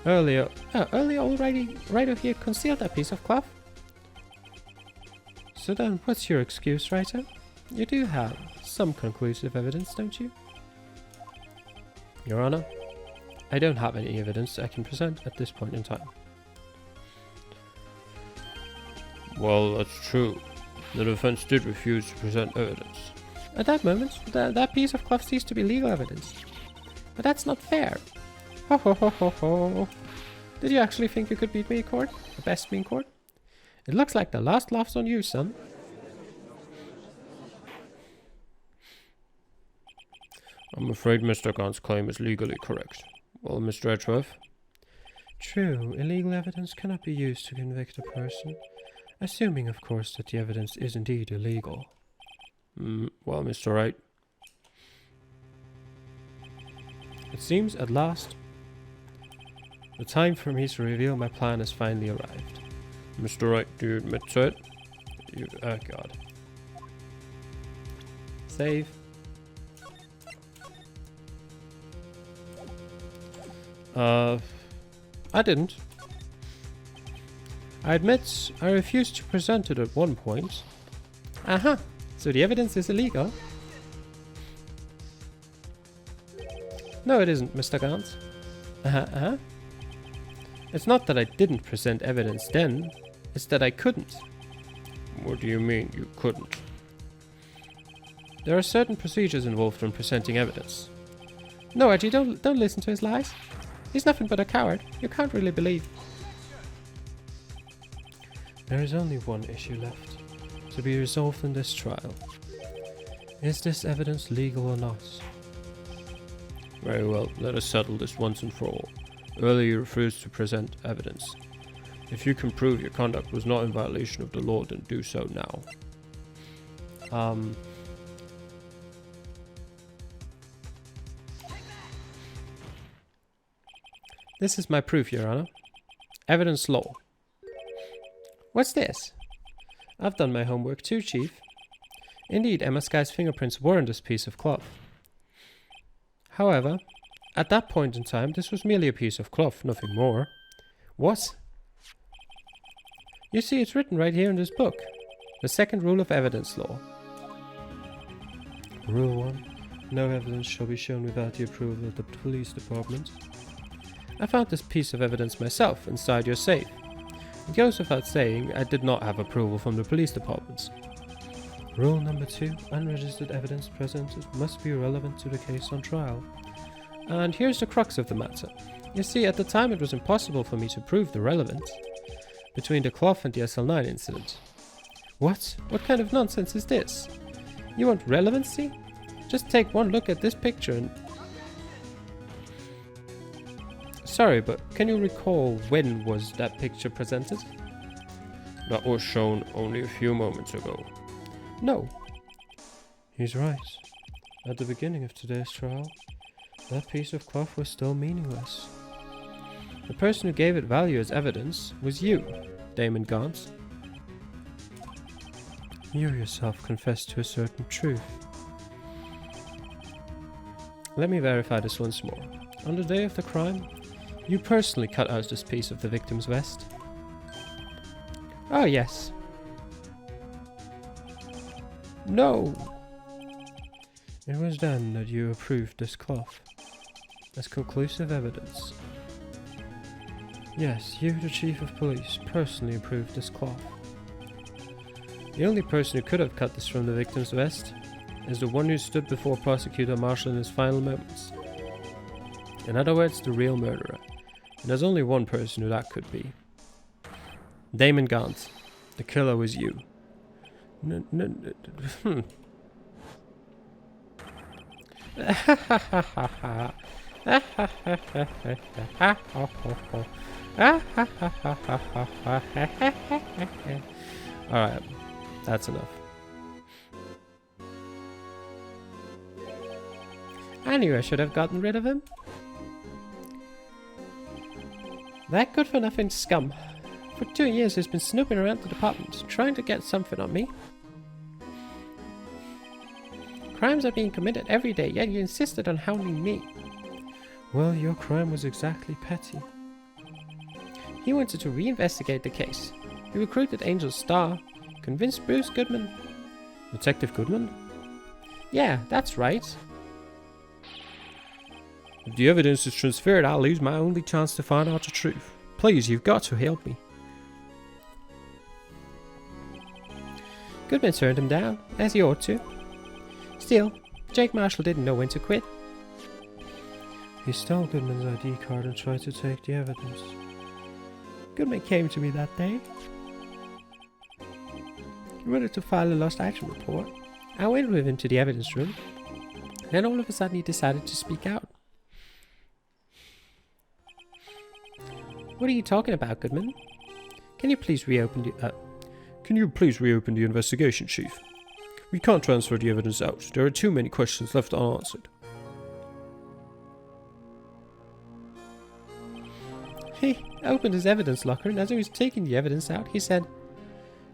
Earlier already, Ryder here concealed that piece of cloth. So then, what's your excuse, Ryder? You do have some conclusive evidence, don't you? Your Honor, I don't have any evidence I can present at this point in time. Well, that's true. The defense did refuse to present evidence. At that moment, that piece of cloth ceased to be legal evidence. But that's not fair. Ho ho ho ho ho. Did you actually think you could beat me in court? Or best me in court? It looks like the last laugh's on you, son. I'm afraid Mr. Gant's claim is legally correct. Well, Mr. Edgeworth? True, illegal evidence cannot be used to convict a person, assuming, of course, that the evidence is indeed illegal. Well, Mr. Wright? It seems, at last, the time for me to reveal my plan has finally arrived. Mr. Wright, do you admit to it? Oh god. Save. I didn't. I admit I refused to present it at one point. Aha! So the evidence is illegal? No, it isn't, Mr. Gant. It's not that I didn't present evidence then, it's that I couldn't. What do you mean you couldn't? There are certain procedures involved when presenting evidence. No, Reggie, don't listen to his lies. He's nothing but a coward. You can't really believe. There is only one issue left to be resolved in this trial. Is this evidence legal or not? Very well, let us settle this once and for all. Earlier you refused to present evidence. If you can prove your conduct was not in violation of the law, then do so now. This is my proof, Your Honor. Evidence law. What's this? I've done my homework too, Chief. Indeed, Emma Sky's fingerprints were on this piece of cloth. However, at that point in time, this was merely a piece of cloth, nothing more. What? You see, it's written right here in this book. The second rule of evidence law. Rule 1. No evidence shall be shown without the approval of the police department. I found this piece of evidence myself inside your safe. It goes without saying I did not have approval from the police departments. Rule number 2. Unregistered evidence presented must be relevant to the case on trial. And here's the crux of the matter. You see, at the time it was impossible for me to prove the relevance between the cloth and the SL-9 incident. What? What kind of nonsense is this? You want relevancy? Just take one look at this picture and... Sorry, but can you recall when was that picture presented? That was shown only a few moments ago. No. He's right. At the beginning of today's trial, that piece of cloth was still meaningless. The person who gave it value as evidence was you, Damon Gaunt. You yourself confessed to a certain truth. Let me verify this once more. On the day of the crime, you personally cut out this piece of the victim's vest. Oh, yes. No. It was then that you approved this cloth as conclusive evidence. Yes, you, the Chief of Police, personally approved this cloth. The only person who could have cut this from the victim's vest is the one who stood before Prosecutor Marshall in his final moments. In other words, the real murderer. And there's only one person who that could be. Damon Gaunt. The killer was you. Alright, that's enough. I knew I should have gotten rid of him. That good-for-nothing scum. For 2 years he's been snooping around the department, trying to get something on me. Crimes are being committed every day, yet you insisted on hounding me. Well, your crime was exactly petty. He wanted to reinvestigate the case. He recruited Angel Starr, convinced Bruce Goodman. Detective Goodman? Yeah, that's right. If the evidence is transferred, I'll lose my only chance to find out the truth. Please, you've got to help me. Goodman turned him down, as he ought to. Still, Jake Marshall didn't know when to quit. He stole Goodman's ID card and tried to take the evidence. Goodman came to me that day. He wanted to file a lost action report. I went with him to the evidence room. Then all of a sudden he decided to speak out. What are you talking about, Goodman? Can you please reopen the... Can you please reopen the investigation, Chief? We can't transfer the evidence out. There are too many questions left unanswered. He opened his evidence locker, and as he was taking the evidence out, he said,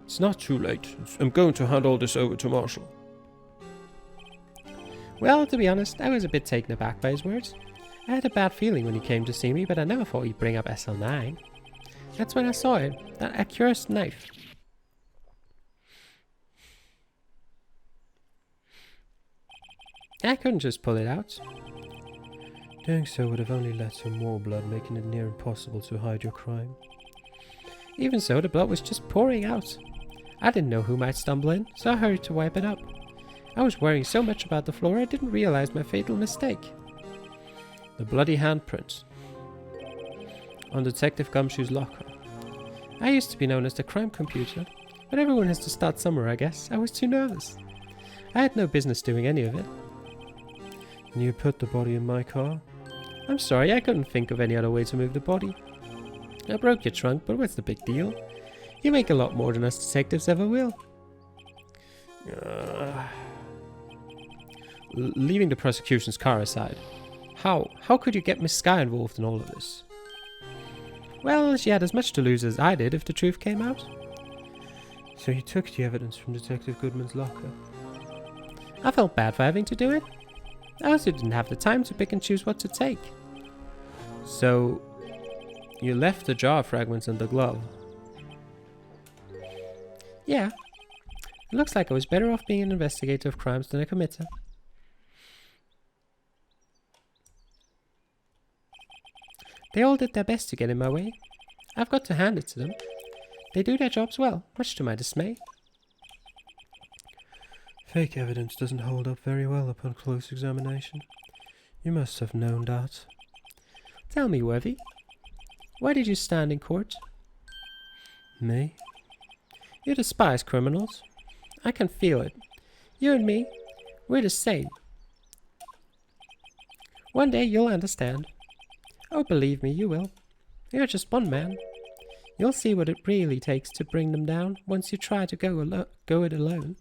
It's not too late. I'm going to hand all this over to Marshall. Well, to be honest, I was a bit taken aback by his words. I had a bad feeling when he came to see me, but I never thought he'd bring up SL-9. That's when I saw it, that accursed knife. I couldn't just pull it out. Doing so would have only led to more blood, making it near impossible to hide your crime. Even so, the blood was just pouring out. I didn't know who might stumble in, so I hurried to wipe it up. I was worrying so much about the floor I didn't realize my fatal mistake. The bloody handprint on Detective Gumshoe's locker. I used to be known as the crime computer, but everyone has to start somewhere, I guess. I was too nervous. I had no business doing any of it. And you put the body in my car? I'm sorry, I couldn't think of any other way to move the body. I broke your trunk, but what's the big deal? You make a lot more than us detectives ever will. Leaving the prosecution's car aside, how could you get Miss Sky involved in all of this? Well, she had as much to lose as I did if the truth came out. So you took the evidence from Detective Goodman's locker? I felt bad for having to do it. I also didn't have the time to pick and choose what to take. So, you left the jar fragments in the glove? Yeah. It looks like I was better off being an investigator of crimes than a committer. They all did their best to get in my way. I've got to hand it to them. They do their jobs well, much to my dismay. Fake evidence doesn't hold up very well upon close examination. You must have known that. Tell me, Worthy, why did you stand in court? Me? You despise criminals. I can feel it. You and me, we're the same. One day you'll understand. Oh, believe me, you will. You're just one man. You'll see what it really takes to bring them down once you try to go it alone.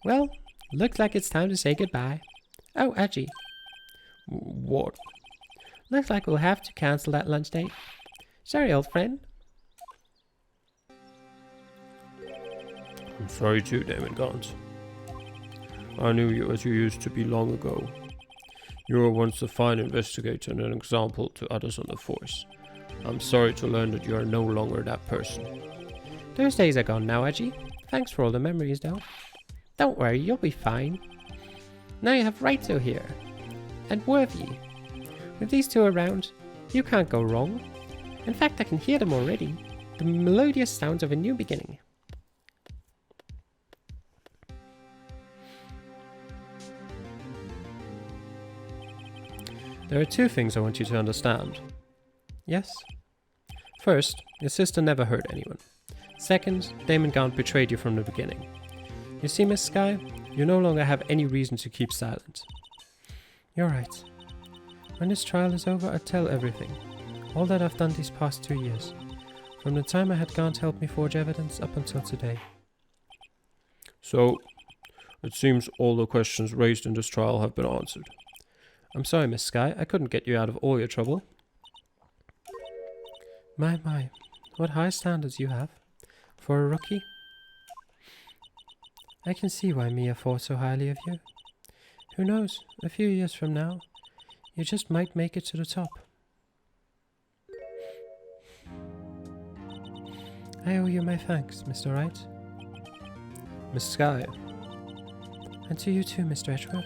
Well, looks like it's time to say goodbye. Oh, Aji. What? Looks like we'll have to cancel that lunch date. Sorry, old friend. I'm sorry too, Damon Gaunt. I knew you as you used to be long ago. You were once a fine investigator and an example to others on the force. I'm sorry to learn that you are no longer that person. Those days are gone now, Aji. Thanks for all the memories, though. Don't worry, you'll be fine. Now you have Raito here. And Worthy. With these two around, you can't go wrong. In fact, I can hear them already. The melodious sounds of a new beginning. There are two things I want you to understand. Yes? First, your sister never hurt anyone. Second, Damon Gaunt betrayed you from the beginning. You see, Miss Sky, you no longer have any reason to keep silent. You're right. When this trial is over, I'll tell everything. All that I've done these past 2 years. From the time I had Gaunt help me forge evidence up until today. So, it seems all the questions raised in this trial have been answered. I'm sorry, Miss Sky, I couldn't get you out of all your trouble. My, what high standards you have. For a rookie. I can see why Mia thought so highly of you. Who knows, a few years from now, you just might make it to the top. I owe you my thanks, Mr. Wright. Miss Sky. And to you too, Mr. Edgeworth.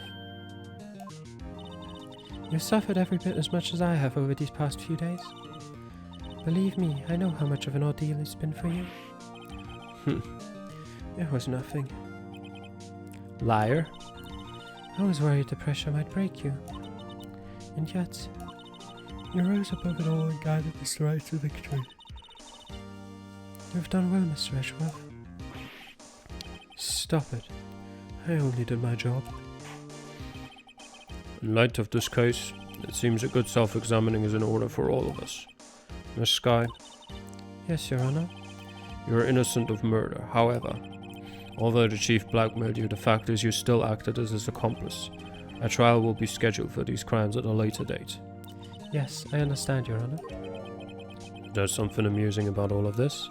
You've suffered every bit as much as I have over these past few days. Believe me, I know how much of an ordeal it's been for you. It was nothing. Liar. I was worried the pressure might break you. And yet, you rose above it all and guided us right to victory. You've done well, Mr. Edgeworth. Stop it. I only did my job. In light of this case, it seems a good self-examining is in order for all of us. Miss Sky. Yes, Your Honor. You are innocent of murder. However, although the chief blackmailed you, the fact is you still acted as his accomplice. A trial will be scheduled for these crimes at a later date. Yes, I understand, Your Honor. There's something amusing about all of this.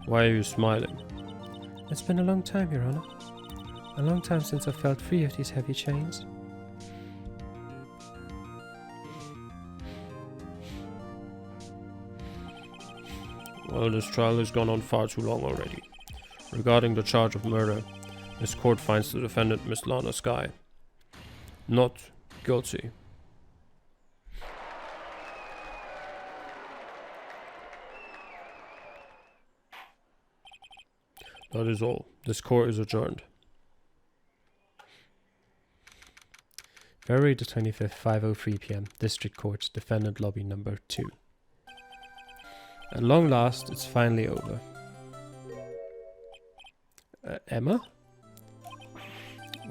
Why are you smiling? It's been a long time, Your Honor. A long time since I've felt free of these heavy chains. Well, this trial has gone on far too long already. Regarding the charge of murder, this court finds the defendant, Miss Lana Sky, not guilty. That is all. This court is adjourned. February the 25th, 5:03 p.m. District Court, Defendant Lobby number 2. At long last, it's finally over. Emma?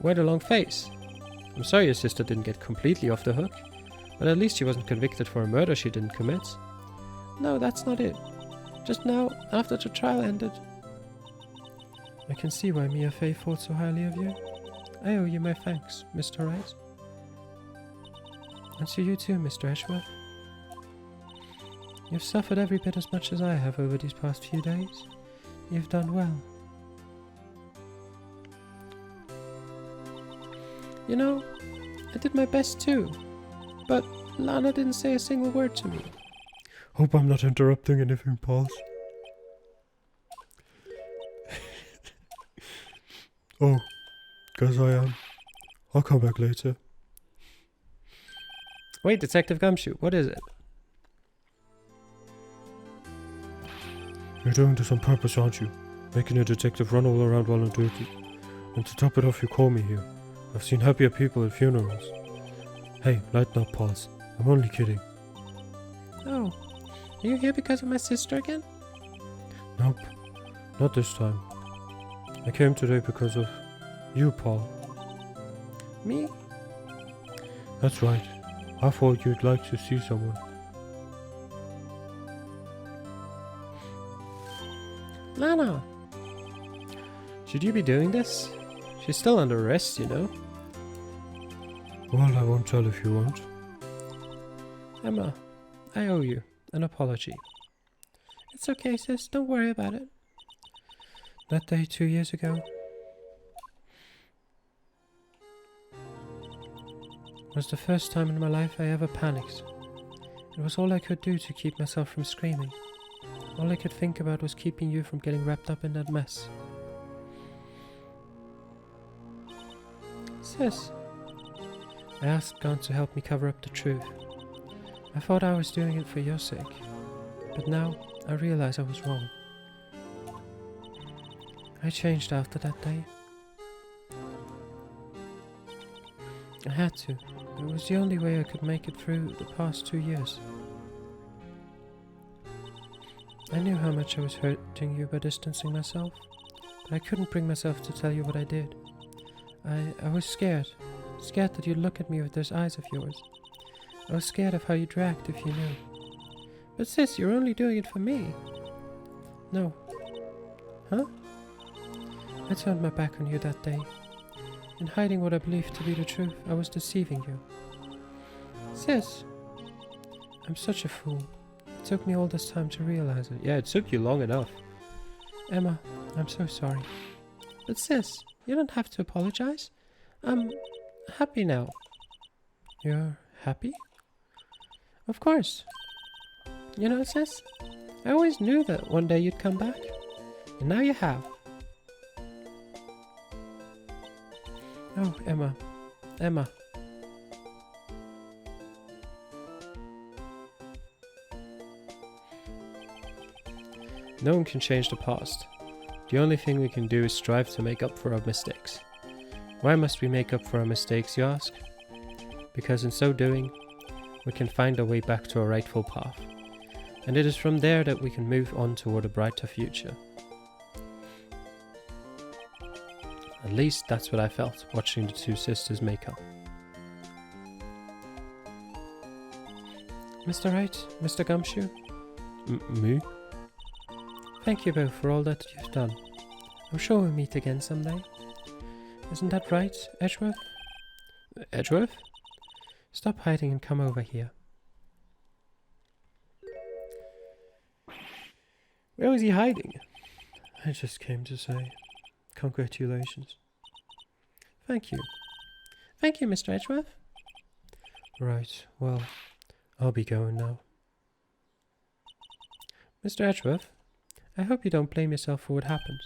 Why the long face? I'm sorry your sister didn't get completely off the hook, but at least she wasn't convicted for a murder she didn't commit. No, that's not it. Just now, after the trial ended. I can see why Mia Fey thought so highly of you. I owe you my thanks, Mr. Wright. And to you too, Mr. Ashworth. You've suffered every bit as much as I have over these past few days. You've done well. You know, I did my best too, but Lana didn't say a single word to me. Hope I'm not interrupting anything, Paul. Oh, guess I am. I'll come back later. Wait, Detective Gumshoe, what is it? You're doing this on purpose, aren't you? Making a detective run all around while I'm dirty. And to top it off, you call me here. I've seen happier people at funerals. Hey, lighten up, Pauls. I'm only kidding. Oh, are you here because of my sister again? Nope, not this time. I came today because of you, Paul. Me? That's right. I thought you'd like to see someone. Lana! Should you be doing this? She's still under arrest, you know. Well, I won't tell if you won't. Emma, I owe you an apology. It's okay, sis. Don't worry about it. That day 2 years ago was the first time in my life I ever panicked. It was all I could do to keep myself from screaming. All I could think about was keeping you from getting wrapped up in that mess. Sis, I asked God to help me cover up the truth. I thought I was doing it for your sake, but now I realize I was wrong. I changed after that day. I had to. It was the only way I could make it through the past 2 years. I knew how much I was hurting you by distancing myself, but I couldn't bring myself to tell you what I did. I was scared. Scared that you'd look at me with those eyes of yours. I was scared of how you'd react if you knew. But sis, you're only doing it for me. No. Huh? I turned my back on you that day. In hiding what I believed to be the truth, I was deceiving you. Sis, I'm such a fool. It took me all this time to realize it. Yeah, it took you long enough. Emma, I'm so sorry. But sis, you don't have to apologize. I'm happy now. You're happy? Of course. You know, sis, I always knew that one day you'd come back. And now you have. Oh, Emma. Emma. No one can change the past. The only thing we can do is strive to make up for our mistakes. Why must we make up for our mistakes, you ask? Because in so doing, we can find our way back to our rightful path. And it is from there that we can move on toward a brighter future. At least that's what I felt watching the two sisters make up. Mr. Wright, Mr. Gumshoe? Me? Thank you both for all that you've done. I'm sure we'll meet again someday. Isn't that right, Edgeworth? Edgeworth? Stop hiding and come over here. Where was he hiding? I just came to say congratulations. Thank you. Thank you, Mr. Edgeworth. Right, well, I'll be going now. Mr. Edgeworth, I hope you don't blame yourself for what happened.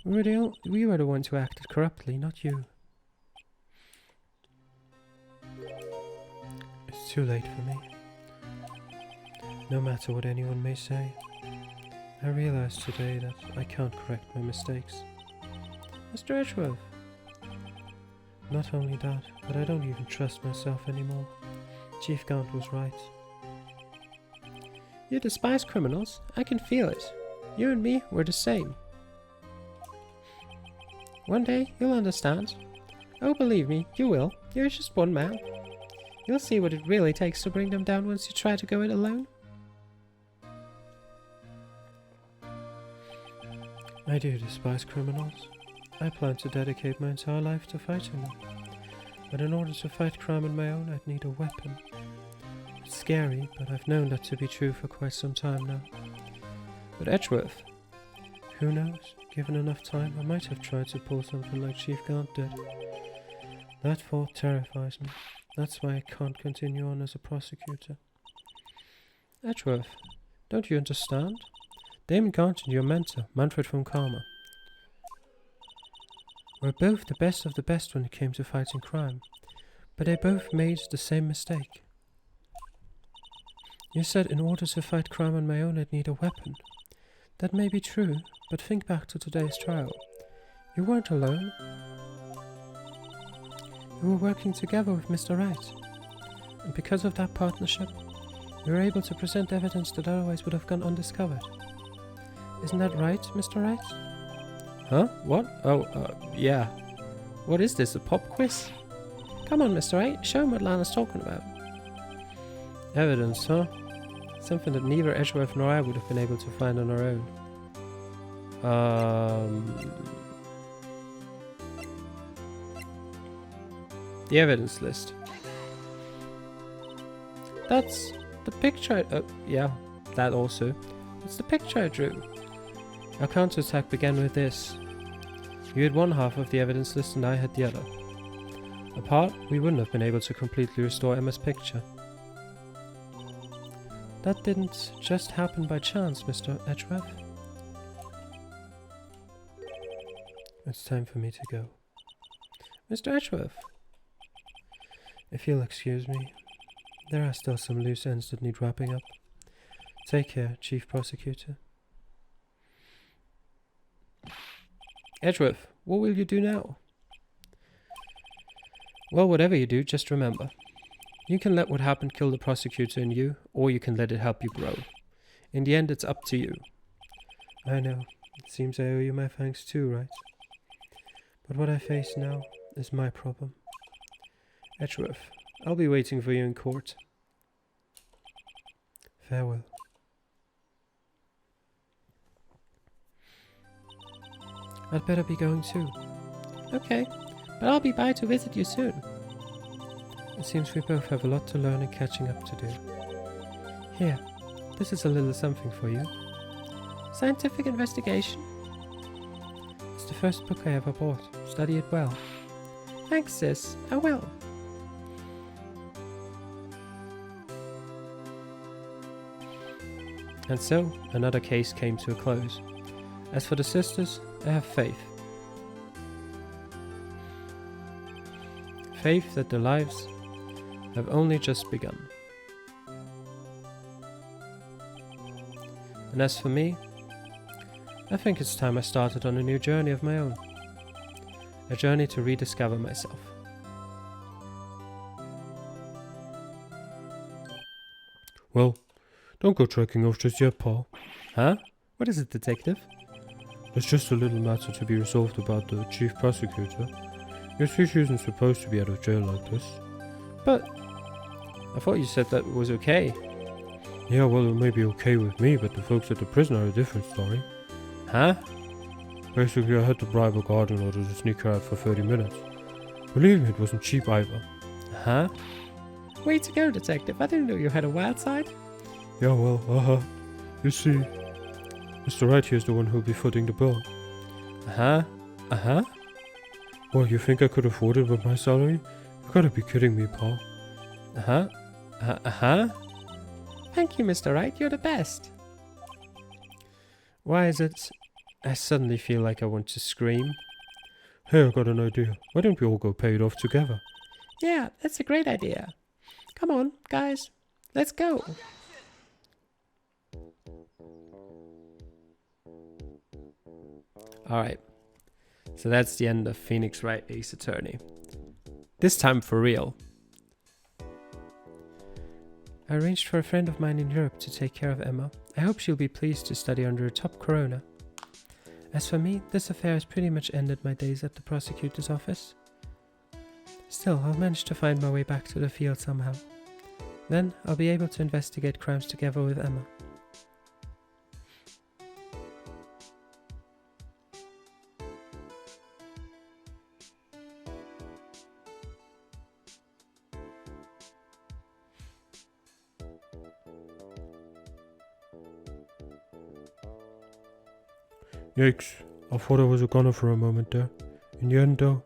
We were the ones who acted corruptly, not you. It's too late for me. No matter what anyone may say, I realized today that I can't correct my mistakes. Mr. Edgeworth. Not only that, but I don't even trust myself anymore. Chief Gaunt was right. You despise criminals. I can feel it. You and me, we're the same. One day, you'll understand. Oh, believe me, you will. You're just one man. You'll see what it really takes to bring them down once you try to go it alone. I do despise criminals. I plan to dedicate my entire life to fighting them. But in order to fight crime on my own, I'd need a weapon. It's scary, but I've known that to be true for quite some time now. But Edgeworth, who knows? Given enough time, I might have tried to pull something like Chief Gaunt did. That thought terrifies me. That's why I can't continue on as a prosecutor. Edgeworth, don't you understand? Damon Gaunt and your mentor, Manfred von Karma, were both the best of the best when it came to fighting crime, but they both made the same mistake. You said in order to fight crime on my own I'd need a weapon. That may be true, but think back to today's trial. You weren't alone. You were working together with Mr. Wright, and because of that partnership, you were able to present evidence that otherwise would have gone undiscovered. Isn't that right, Mr. Wright? Huh? What? Oh, yeah. What is this, a pop quiz? Come on, Mr. Wright, show him what Lana's talking about. Evidence, huh? Something that neither Edgeworth nor I would have been able to find on our own. The evidence list. That's the picture yeah, that also. It's the picture I drew. Our counterattack began with this. You had one half of the evidence list and I had the other. Apart, we wouldn't have been able to completely restore Emma's picture. That didn't just happen by chance, Mr. Edgeworth. It's time for me to go. Mr. Edgeworth. If you'll excuse me, there are still some loose ends that need wrapping up. Take care, Chief Prosecutor. Edgeworth, what will you do now? Well, whatever you do, just remember. You can let what happened kill the prosecutor in you, or you can let it help you grow. In the end, it's up to you. I know. It seems I owe you my thanks too, right? But what I face now is my problem. Edgeworth, I'll be waiting for you in court. Farewell. I'd better be going too. Okay, but I'll be by to visit you soon. It seems we both have a lot to learn and catching up to do. Here, this is a little something for you. Scientific investigation? It's the first book I ever bought. Study it well. Thanks, sis. I will. And so, another case came to a close. As for the sisters, I have faith. Faith that their lives have only just begun. And as for me, I think it's time I started on a new journey of my own. A journey to rediscover myself. Well, don't go trekking off just yet, Paul. Huh? What is it, detective? There's just a little matter to be resolved about the chief prosecutor. You see, she isn't supposed to be out of jail like this. But I thought you said that was okay. Yeah, well, it may be okay with me, but the folks at the prison are a different story. Huh? Basically, I had to bribe a guard in order to sneak her out for 30 minutes. Believe me, it wasn't cheap either. Huh? Way to go, detective. I didn't know you had a wild side. Yeah, well, you see, Mr. Wright here is the one who'll be footing the bill. Uh-huh. Well, you think I could afford it with my salary? You gotta be kidding me, Paul. Uh-huh. Thank you, Mr. Wright. You're the best. Why is it I suddenly feel like I want to scream? Hey, I got an idea. Why don't we all go pay it off together? Yeah, that's a great idea. Come on, guys. Let's go. Alright. So that's the end of Phoenix Wright Ace Attorney. This time for real. I arranged for a friend of mine in Europe to take care of Emma. I hope she'll be pleased to study under a top corona. As for me, this affair has pretty much ended my days at the prosecutor's office. Still, I'll manage to find my way back to the field somehow. Then, I'll be able to investigate crimes together with Emma. Yikes, I thought I was a goner for a moment there. In the end though,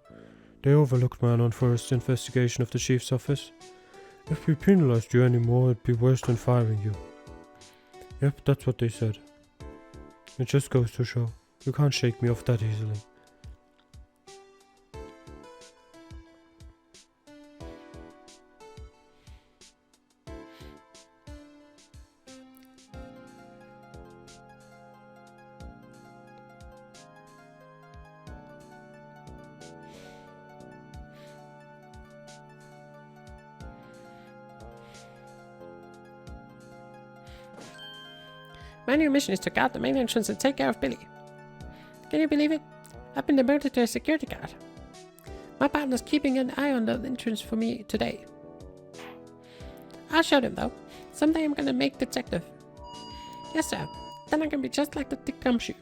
they overlooked my unforced investigation of the chief's office. If we penalized you anymore, it'd be worse than firing you. Yep, that's what they said. It just goes to show, you can't shake me off that easily. My new mission is to guard the main entrance and take care of Billy. Can you believe it? I've been demoted to a security guard. My partner's keeping an eye on the entrance for me today. I'll show them though. Someday I'm gonna make detective. Yes sir. Then I can be just like the thick gumshoe.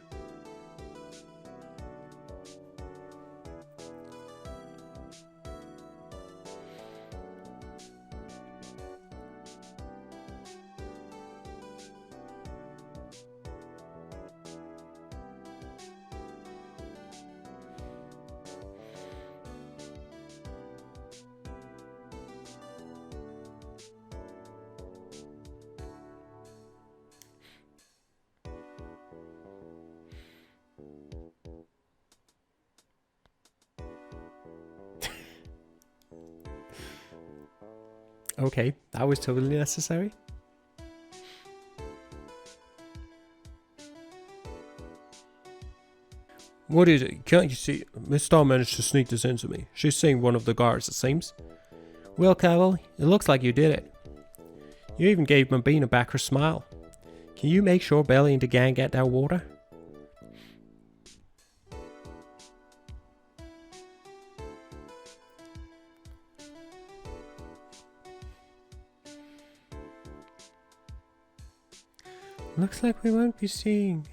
Okay, that was totally necessary. What is it? Can't you see? Miss Starr managed to sneak this into me. She's saying one of the guards, it seems. Well, Cowell, it looks like you did it. You even gave Mabina back her smile. Can you make sure Belly and the gang get their water? Looks like we won't be seeing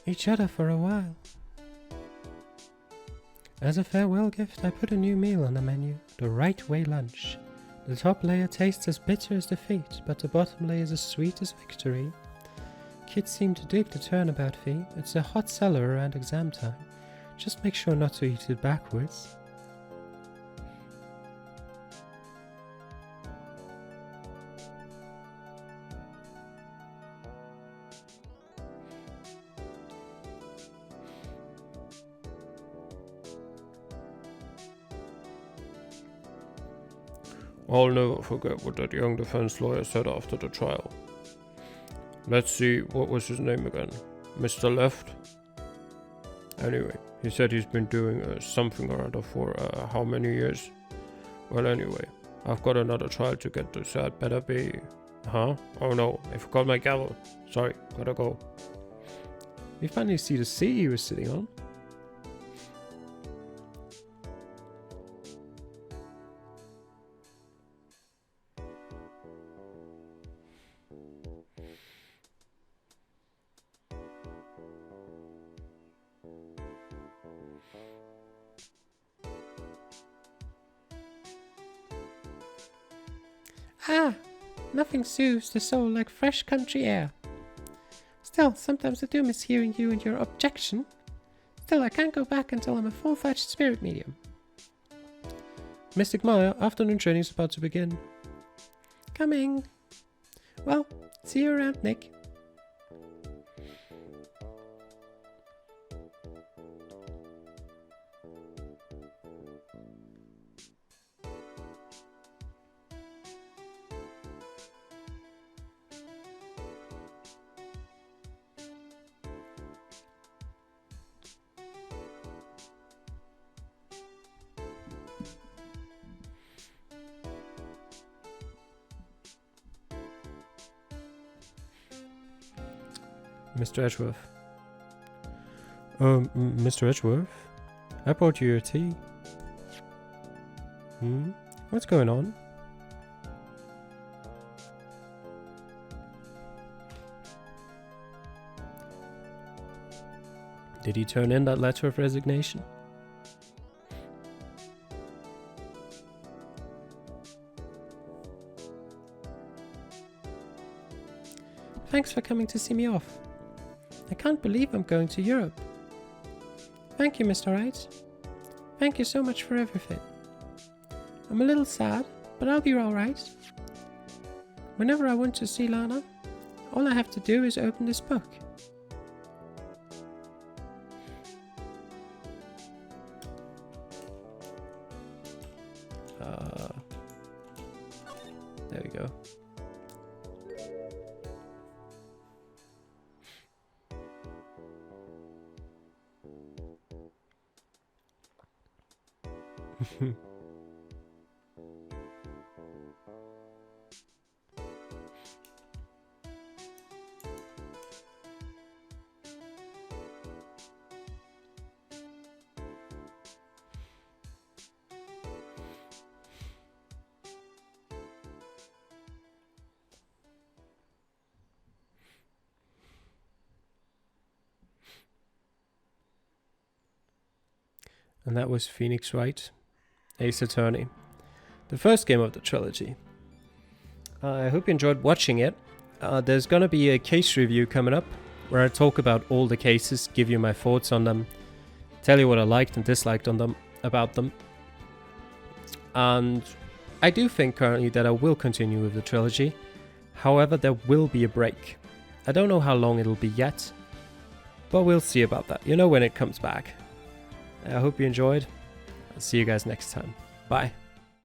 each other for a while. As a farewell gift, I put a new meal on the menu, the Right Way Lunch. The top layer tastes as bitter as defeat, but the bottom layer is as sweet as victory. Kids seem to dig the turnabout fee. It's a hot seller around exam time. Just make sure not to eat it backwards. I'll never forget what that young defense lawyer said after the trial. Let's see, what was his name again? Mr. Left? Anyway, he said he's been doing something or other for how many years? Well, anyway, I've got another trial to get to, so I'd better be... Huh? Oh no, I forgot my gavel. Sorry, gotta go. We finally see the seat he was sitting on. Ah, nothing soothes the soul like fresh country air. Still, sometimes I do miss hearing you and your objection. Still, I can't go back until I'm a full-fledged spirit medium. Mystic Maya, afternoon training is about to begin. Coming. Well, see you around, Nick. Mr. Edgeworth. Mr. Edgeworth? I brought you your tea. What's going on? Did he turn in that letter of resignation? Thanks for coming to see me off. I can't believe I'm going to Europe. Thank you, Mr. Wright. Thank you so much for everything. I'm a little sad, but I'll be alright. Whenever I want to see Lana, all I have to do is open this book. There we go. And that was Phoenix Wright, Ace Attorney, the first game of the trilogy. I hope you enjoyed watching it. There's gonna be a case review coming up where I talk about all the cases, give you my thoughts on them, tell you what I liked and disliked on them, about them. And I do think currently that I will continue with the trilogy. However, there will be a break. I don't know how long it'll be yet, but we'll see about that. You know when it comes back. I hope you enjoyed. I'll see you guys next time. Bye.